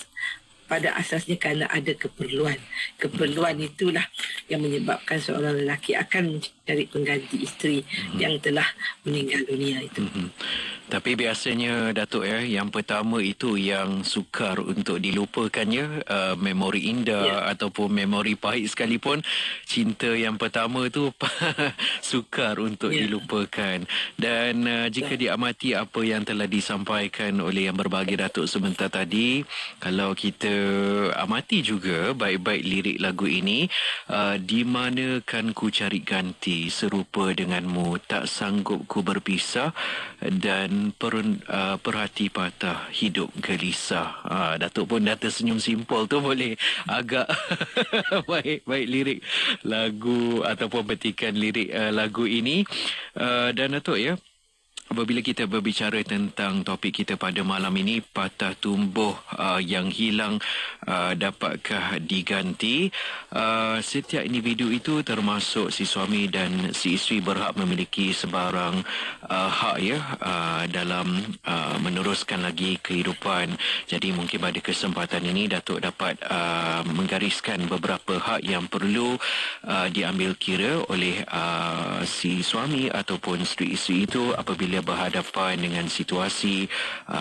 pada asasnya kerana ada keperluan. Keperluan itulah yang menyebabkan seorang lelaki akan mencari pengganti isteri yang telah meninggal dunia itu. Tapi biasanya Datuk yang pertama itu yang sukar untuk dilupakannya, memori indah ataupun memori pahit sekalipun, cinta yang pertama itu sukar untuk dilupakan. Dan jika diamati apa yang telah disampaikan oleh yang berbahagia Datuk sebentar tadi, kalau kita amati juga baik-baik lirik lagu ini, di mana kan ku cari ganti serupa denganmu, tak sanggup ku berpisah dan perhati patah hidup gelisah. Datuk pun dah tersenyum simpul tu, boleh agak baik lirik lagu ataupun petikan lirik lagu ini. Dan Datuk apabila kita berbicara tentang topik kita pada malam ini, patah tumbuh yang hilang dapatkah diganti? Setiap individu itu termasuk si suami dan si isteri berhak memiliki sebarang hak dalam meneruskan lagi kehidupan. Jadi mungkin pada kesempatan ini Datuk dapat menggariskan beberapa hak yang perlu diambil kira oleh si suami ataupun isteri-isteri itu apabila dia berhadapan dengan situasi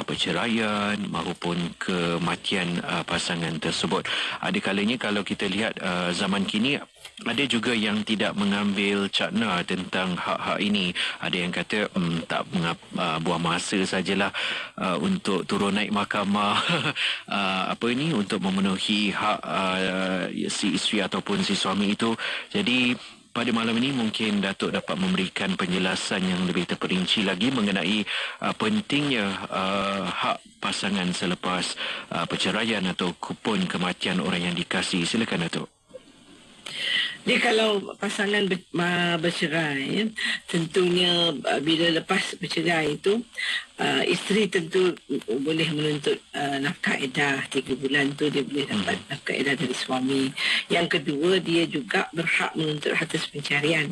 perceraian maupun kematian pasangan tersebut. Ada kalanya kalau kita lihat zaman kini, ada juga yang tidak mengambil cakna tentang hak-hak ini. Ada yang kata tak buang masa sajalah untuk turun naik mahkamah untuk memenuhi hak si isteri ataupun si suami itu. Jadi pada malam ini mungkin Datuk dapat memberikan penjelasan yang lebih terperinci lagi mengenai pentingnya hak pasangan selepas perceraian ataupun kematian orang yang dikasihi. Silakan Datuk. Dia kalau pasangan bercerai, tentunya bila lepas bercerai itu, isteri tentu boleh menuntut nafkah edah 3 bulan tu dia boleh dapat nafkah edah dari suami. Yang kedua, dia juga berhak menuntut harta pencarian.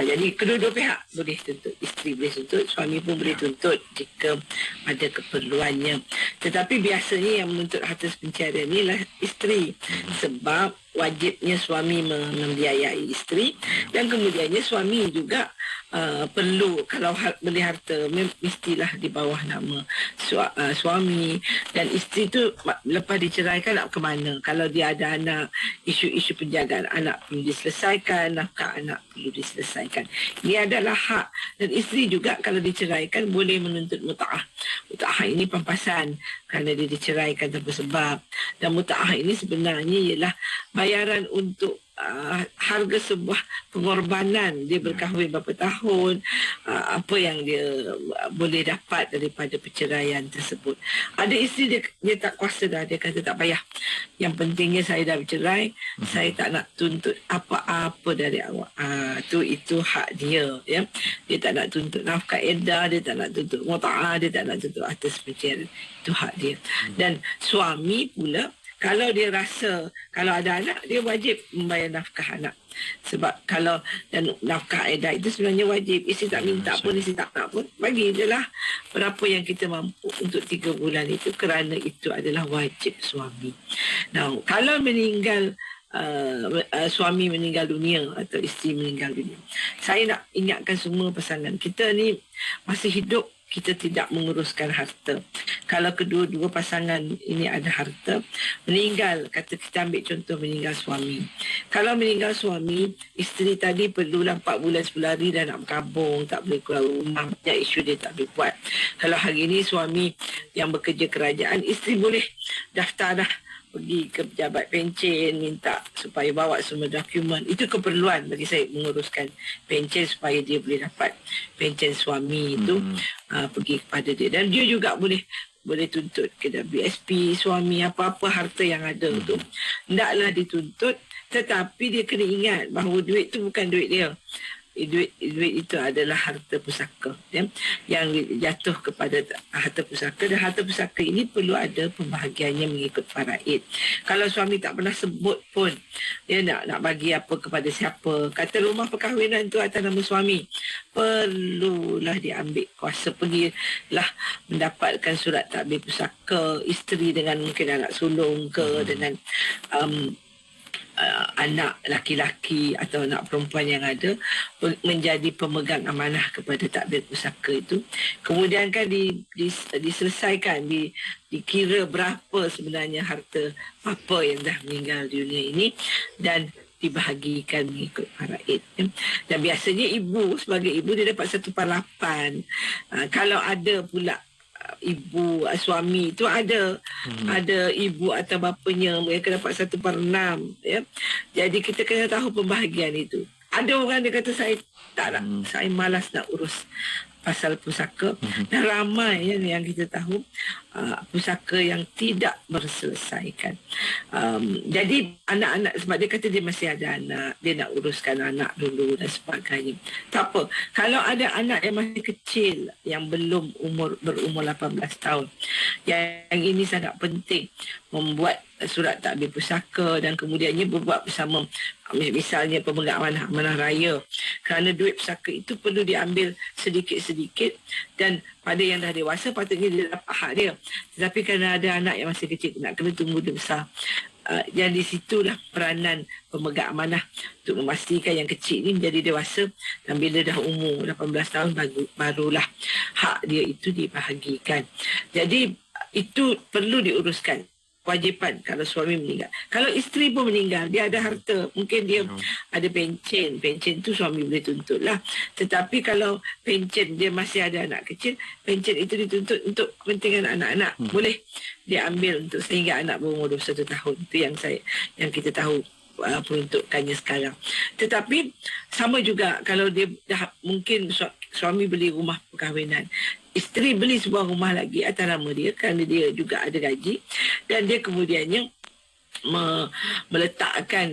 Jadi kedua-dua pihak boleh tuntut. Isteri boleh tuntut, suami pun boleh tuntut jika ada keperluannya. Tetapi biasanya yang menuntut harta pencarian ni ialah isteri, sebab wajibnya suami membiayai isteri, dan kemudiannya suami juga perlu, kalau beli harta mestilah di bawah nama suami, dan isteri tu lepas diceraikan nak ke mana? Kalau dia ada anak, isu-isu penjagaan anak perlu diselesaikan, nafkah anak perlu diselesaikan. Ini adalah hak. Dan isteri juga kalau diceraikan boleh menuntut muta'ah. Muta'ah ini pampasan kerana dia diceraikan tanpa sebab. Dan muta'ah ini sebenarnya ialah bayaran untuk harga sebuah pengorbanan. Dia berkahwin berapa tahun, apa yang dia boleh dapat daripada perceraian tersebut. Ada isteri dia tak kuasa dah, dia kata tak payah, yang pentingnya saya dah bercerai, saya tak nak tuntut apa-apa dari awak. Itu hak dia, ya. Dia tak nak tuntut nafkah edah, dia tak nak tuntut muta'ah, dia tak nak tuntut atas perceraian. Itu hak dia. Dan suami pula, kalau dia rasa, kalau ada anak, dia wajib membayar nafkah anak. Sebab kalau, dan nafkah edah itu sebenarnya wajib. Isteri tak minta pun, isteri tak nak pun, bagi je lah berapa yang kita mampu untuk 3 bulan itu, kerana itu adalah wajib suami. Nah, kalau meninggal, suami meninggal dunia atau isteri meninggal dunia, saya nak ingatkan semua pasangan kita ni masih hidup, kita tidak menguruskan harta. Kalau kedua-dua pasangan ini ada harta, meninggal, kata kita ambil contoh meninggal suami. Kalau meninggal suami, isteri tadi perlulah 4 bulan 10 hari dah nak berkabung, tak boleh keluar rumah, banyak isu dia tak boleh buat. Kalau hari ini suami yang bekerja kerajaan, isteri boleh daftar dah, pergi ke pejabat pencen, minta supaya bawa semua dokumen. Itu keperluan bagi saya, menguruskan pencen supaya dia boleh dapat pencen suami itu, pergi kepada dia. Dan dia juga boleh tuntut ke WSP suami, apa-apa harta yang ada tu. Hendaklah dituntut, tetapi dia kena ingat bahawa duit tu bukan duit dia. Duit itu adalah harta pusaka, ya, yang jatuh kepada harta pusaka, dan harta pusaka ini perlu ada pembahagiannya mengikut faraid. Kalau suami tak pernah sebut pun dia nak bagi apa kepada siapa, kata rumah perkahwinan tu atas nama suami, perlulah diambil kuasa, pergilah mendapatkan surat takbir pusaka isteri dengan mungkin anak sulung ke, dengan anak laki-laki atau anak perempuan yang ada, menjadi pemegang amanah kepada takbir pusaka itu. Kemudian kan diselesaikan, dikira berapa sebenarnya harta apa yang dah meninggal dunia ini, dan dibahagikan mengikut faraid. Dan biasanya ibu, sebagai ibu, dia dapat 1/8. Kalau ada pula ibu, suami itu ada ibu atau bapanya, mereka dapat 1/6, ya. Jadi kita kena tahu pembahagian itu. Ada orang dia kata saya tak nak, saya malas nak urus pasal pusaka, dan ramai yang kita tahu pusaka yang tidak berselesaikan. Jadi anak-anak, sebab dia kata dia masih ada anak, dia nak uruskan anak dulu dan sebagainya. Tak apa, kalau ada anak yang masih kecil, yang belum berumur 18 tahun, yang ini sangat penting, membuat surat takbir pusaka dan kemudiannya berbuat bersama, misalnya pemegang amanah raya, kerana duit pusaka itu perlu diambil sedikit-sedikit, dan pada yang dah dewasa patutnya dia dapat hak dia. Tetapi kerana ada anak yang masih kecil, nak kena tunggu dia besar, dan di situlah peranan pemegang amanah untuk memastikan yang kecil ni menjadi dewasa, dan bila dah umur 18 tahun barulah hak dia itu dibahagikan. Jadi itu perlu diuruskan, kewajipan kalau suami meninggal. Kalau isteri pun meninggal, dia ada harta, mungkin dia ada pencen tu suami boleh tuntut lah. Tetapi kalau pencen dia masih ada anak kecil, pencen itu dituntut untuk kepentingan anak-anak, boleh dia ambil untuk sehingga anak berumur 21 tahun. Itu yang kita tahu peruntukannya sekarang. Tetapi sama juga kalau dia dah mungkin suami beli rumah perkahwinan, isteri beli sebuah rumah lagi atas nama dia kerana dia juga ada gaji, dan dia kemudiannya meletakkan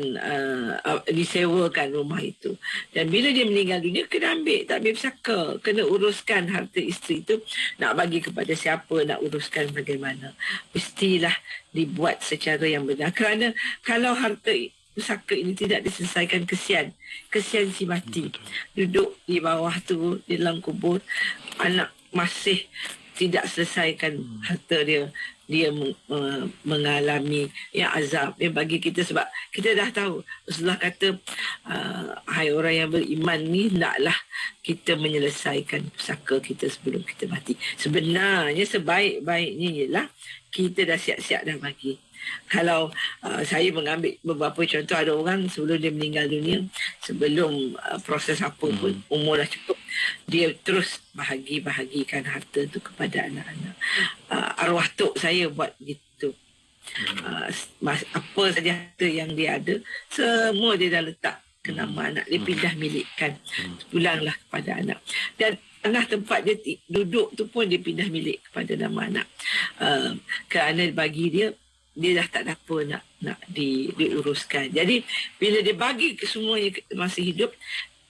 disewakan rumah itu, dan bila dia meninggal dunia kena ambil, tak ambil pusaka, kena uruskan harta isteri itu nak bagi kepada siapa, nak uruskan bagaimana, mestilah dibuat secara yang benar. Kerana kalau harta pusaka ini tidak diselesaikan, kesian si mati duduk di bawah tu di dalam kubur, anak masih tidak selesaikan harta dia mengalami azab yang bagi kita, sebab kita dah tahu Rasulullah kata hai orang yang beriman ni, hendaklah kita menyelesaikan pusaka kita sebelum kita mati. Sebenarnya sebaik-baiknya ialah kita dah siap-siap dah bagi. Kalau saya mengambil beberapa contoh, ada orang sebelum dia meninggal dunia, sebelum proses apa pun, umur dah cukup, dia terus bahagikan harta tu kepada anak-anak. Arwah tok saya buat gitu. Apa saja harta yang dia ada, semua dia dah letak ke nama anak, dia pindah milikkan, pulanglah kepada anak. Dan tanah tempat dia duduk tu pun dia pindah milik kepada nama anak, kerana bagi dia dah tak ada apa nak diuruskan. Jadi bila dia bagi ke semuanya masa hidup,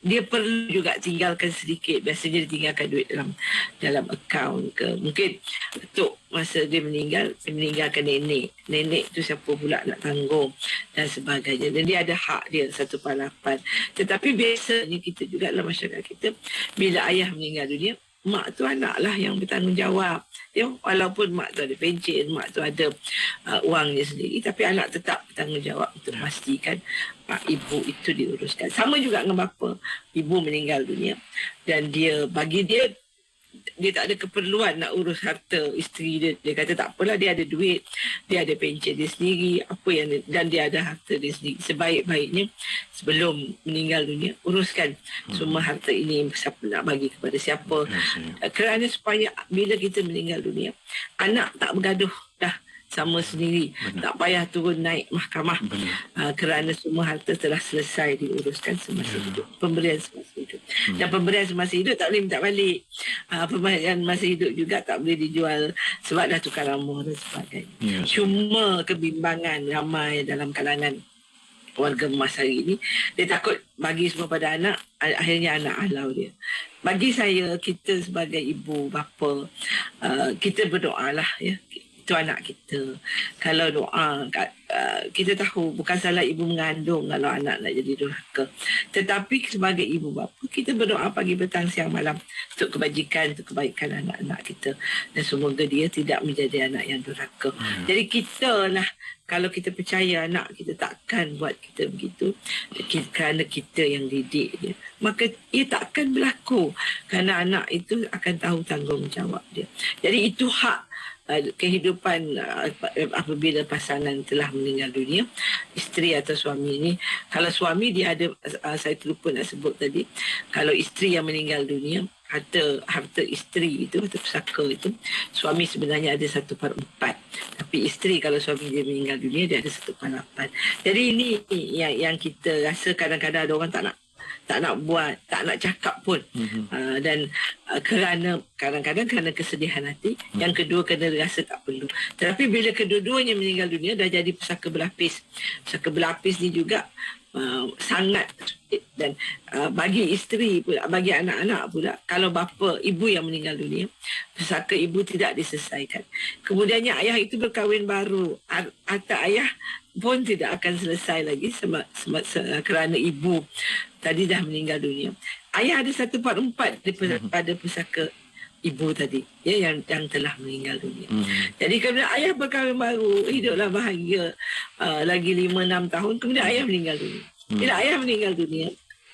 dia perlu juga tinggalkan sedikit. Biasanya dia tinggalkan duit dalam akaun ke. Mungkin untuk masa dia meninggalkan nenek tu siapa pula nak tanggung dan sebagainya. Dan dia ada hak dia 1/8. Tetapi biasanya kita juga dalam masyarakat kita, bila ayah meninggal dunia, mak tu anak lah yang bertanggungjawab. Ya, walaupun mak tu ada pencen, mak tu ada wangnya sendiri, tapi anak tetap bertanggungjawab untuk memastikan ibu itu diuruskan. Sama juga dengan bapa. Ibu meninggal dunia dan dia bagi dia tak ada keperluan nak urus harta isteri dia. Dia kata tak apalah, dia ada duit, dia ada pencen dia sendiri, dan dia ada harta dia sendiri. Sebaik-baiknya sebelum meninggal dunia, uruskan semua harta ini, siapa nak bagi kepada siapa. Kerana supaya bila kita meninggal dunia, anak tak bergaduh dah sama sendiri. Tak payah turun naik mahkamah kerana semua harta telah selesai diuruskan semasa hidup. Pemberian semasa hidup. Dan pemberian semasa hidup tak boleh minta balik. Pemberian masa hidup juga tak boleh dijual sebab dah tukar nama dan sebagainya. Cuma kebimbangan ramai dalam kalangan warga emas hari ini, dia takut bagi semua pada anak, akhirnya anak halau dia. Bagi saya, kita sebagai ibu bapa, kita berdoalah ya, itu anak kita. Kalau doa, kita tahu bukan salah ibu mengandung kalau anak nak jadi durhaka. Tetapi sebagai ibu bapa, kita berdoa pagi, petang, siang, malam untuk kebajikan, untuk kebaikan anak-anak kita. Dan semoga dia tidak menjadi anak yang durhaka. Jadi kita lah, kalau kita percaya anak kita takkan buat kita begitu, kerana kita yang didik dia, maka ia takkan berlaku, kerana anak itu akan tahu tanggungjawab dia. Jadi itu hak kehidupan apabila pasangan telah meninggal dunia, isteri atau suami ini. Kalau suami dia ada, saya terlupa nak sebut tadi, kalau isteri yang meninggal dunia, harta isteri itu, harta pusaka itu, suami sebenarnya ada 1/4. Tapi isteri kalau suami dia meninggal dunia, dia ada 1/8. Jadi ini yang kita rasa kadang-kadang ada orang tak nak buat, tak nak cakap pun. Dan kerana kadang-kadang kerana kesedihan hati, yang kedua kerana rasa tak perlu. Tetapi bila kedua-duanya meninggal dunia, dah jadi pusaka berlapis. Pusaka berlapis ni juga sangat, dan bagi isteri pula, bagi anak-anak pula, kalau bapa, ibu yang meninggal dunia, pusaka ibu tidak diselesaikan. Kemudiannya ayah itu berkahwin baru, harta ayah pun tidak akan selesai lagi kerana ibu tadi dah meninggal dunia. Ayah ada 1/4 daripada pusaka ibu tadi, ya, yang telah meninggal dunia. Jadi kemudian ayah berkahwin baru, hiduplah bahagia lagi 5-6 tahun, kemudian ayah meninggal dunia. Bila ayah meninggal dunia,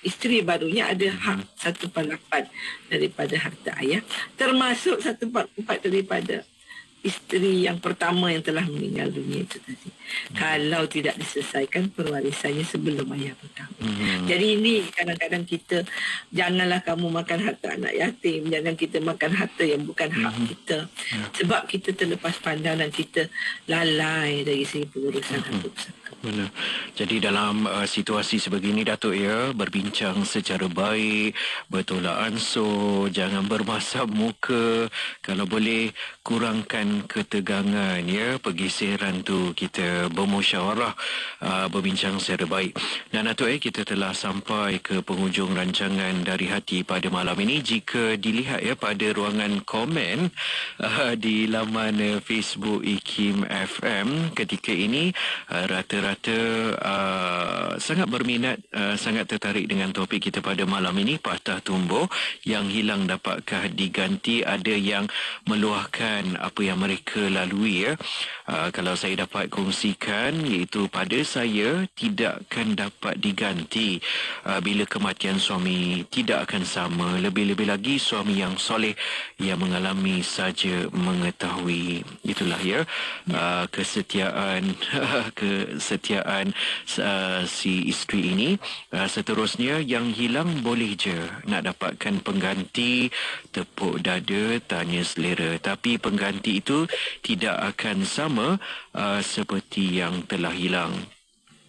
isteri barunya ada hak 1/4 daripada harta ayah, termasuk 1/4 daripada isteri yang pertama yang telah meninggal dunia itu tadi. Kalau tidak diselesaikan perwarisannya sebelum ayah berkahwin. Jadi ini kadang-kadang kita, janganlah kamu makan harta anak yatim, jangan kita makan harta yang bukan hak kita. Sebab kita terlepas pandang dan kita lalai dari segi pengurusan harta pusaka. Benar. Jadi dalam situasi sebegini Datuk, ya, berbincang secara baik, bertolak ansur, jangan bermasam muka, kalau boleh kurangkan ketegangan, ya, pergeseran tu, kita bermusyawarah, berbincang secara baik. Dan Datuk, kita telah sampai ke penghujung rancangan Dari Hati pada malam ini. Jika dilihat, ya, pada ruangan komen di laman Facebook IKIM FM ketika ini, rata-rata sangat berminat, sangat tertarik dengan topik kita pada malam ini, patah tumbuh, yang hilang dapatkah diganti. Ada yang meluahkan apa yang mereka lalui, ya. Kalau saya dapat kongsikan, iaitu pada saya tidak akan dapat diganti bila kematian suami tidak akan sama, lebih-lebih lagi suami yang soleh yang mengalami saja mengetahui. Itulah, ya, kesetiaan si isteri ini. Seterusnya, yang hilang boleh je nak dapatkan pengganti, tepuk dada, tanya selera, tapi pengganti itu tidak akan sama seperti yang telah hilang.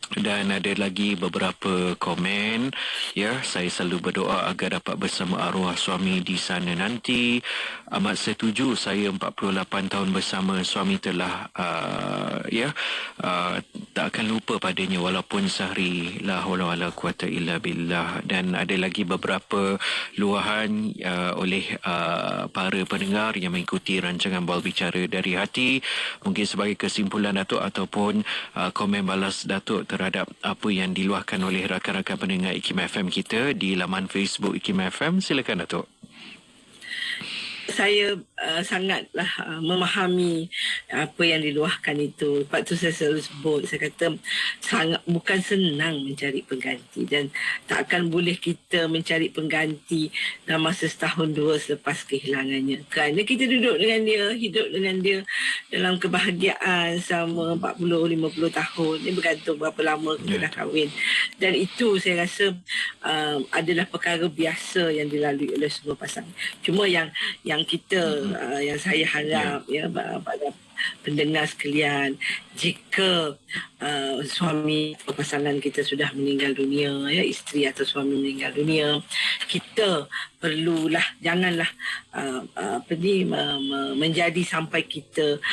Dan ada lagi beberapa komen, ya, saya selalu berdoa agar dapat bersama arwah suami di sana nanti. Amat setuju, saya 48 tahun bersama suami telah tak akan lupa padanya walaupun sehari. La haula wala quwata illa billah. Dan ada lagi beberapa luahan oleh para pendengar yang mengikuti rancangan Bual Bicara Dari Hati. Mungkin sebagai kesimpulan Datuk, ataupun komen balas Datuk terhadap apa yang diluahkan oleh rakan-rakan pendengar IKIM FM kita di laman Facebook IKIM FM. Silakan Datuk. Saya sangatlah memahami apa yang diluahkan itu. Sebab tu saya selalu sebut, saya kata bukan senang mencari pengganti, dan takkan boleh kita mencari pengganti dalam masa setahun dua selepas kehilangannya. Kerana kita duduk dengan dia, hidup dengan dia dalam kebahagiaan selama 40-50 tahun. Ini bergantung berapa lama kita dah kahwin. Dan itu saya rasa adalah perkara biasa yang dilalui oleh semua pasangan. Cuma yang kita, yang saya harap, ya, pada pendengar sekalian, jika suami atau pasangan kita sudah meninggal dunia, ya, isteri atau suami meninggal dunia, kita perlulah, janganlah menjadi sampai kita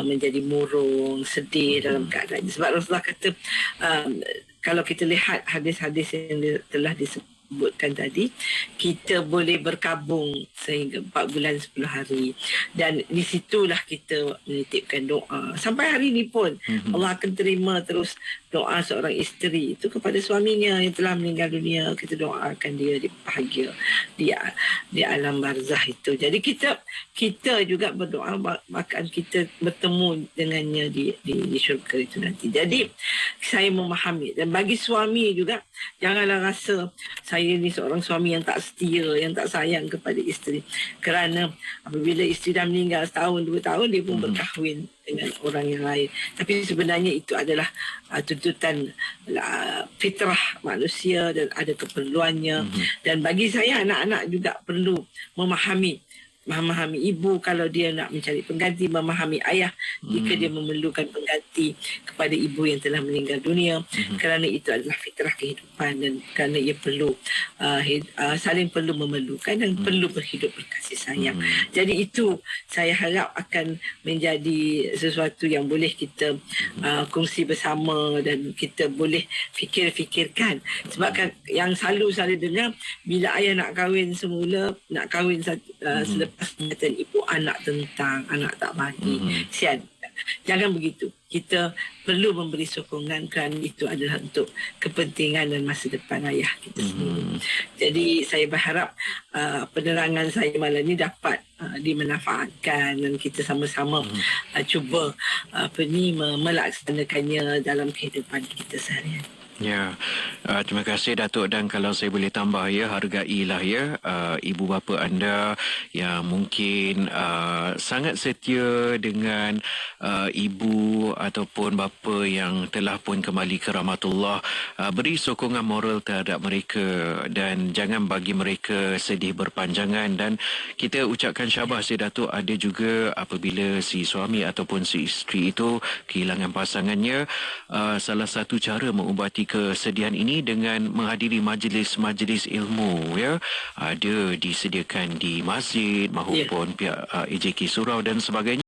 menjadi murung, sedih dalam keadaan. Sebab Rasulullah kata, kalau kita lihat hadis-hadis yang telah disebutkan tadi, kita boleh berkabung sehingga 4 bulan 10 hari, dan di situlah kita menitipkan doa. Sampai hari ini pun Allah akan terima terus doa seorang isteri itu kepada suaminya yang telah meninggal dunia. Kita doakan dia bahagia di alam barzah itu. Jadi kita juga berdoa bahkan kita bertemu dengannya di syurga itu nanti. Jadi saya memahami, dan bagi suami juga, janganlah rasa saya ni seorang suami yang tak setia, yang tak sayang kepada isteri. Kerana apabila isteri dah meninggal setahun, 2 tahun, dia pun berkahwin dengan orang yang lain. Tapi sebenarnya itu adalah tuntutan fitrah manusia dan ada keperluannya. Dan bagi saya, anak-anak juga perlu memahami ibu kalau dia nak mencari pengganti, memahami ayah jika dia memerlukan pengganti kepada ibu yang telah meninggal dunia, kerana itu adalah fitrah kehidupan, dan kerana ia perlu saling perlu memerlukan dan perlu berhidup berkasih sayang. Jadi itu saya harap akan menjadi sesuatu yang boleh kita kongsi bersama dan kita boleh fikirkan. Sebab kan yang selalu saya dengar, bila ayah nak kahwin semula, nak kahwin selepas kematian ibu, anak tentang, anak tak bagi. Sian. Jangan begitu. kita perlu memberi sokongan kerana itu adalah untuk kepentingan dan masa depan ayah kita semua. Jadi saya berharap penerangan saya malam ini dapat dimanfaatkan dan kita sama-sama cuba melaksanakannya dalam kehidupan kita seharian. Ya, terima kasih Datuk, dan kalau saya boleh tambah ya, hargailah ya ibu bapa anda yang mungkin sangat setia dengan ibu ataupun bapa yang telah pun kembali ke rahmatullah. Beri sokongan moral terhadap mereka dan jangan bagi mereka sedih berpanjangan, dan kita ucapkan syabas ya Datuk, ada juga apabila si suami ataupun si isteri itu kehilangan pasangannya, salah satu cara mengubati kesedihan ini dengan menghadiri majlis-majlis ilmu ya, ada disediakan di masjid maupun pihak AJK surau dan sebagainya.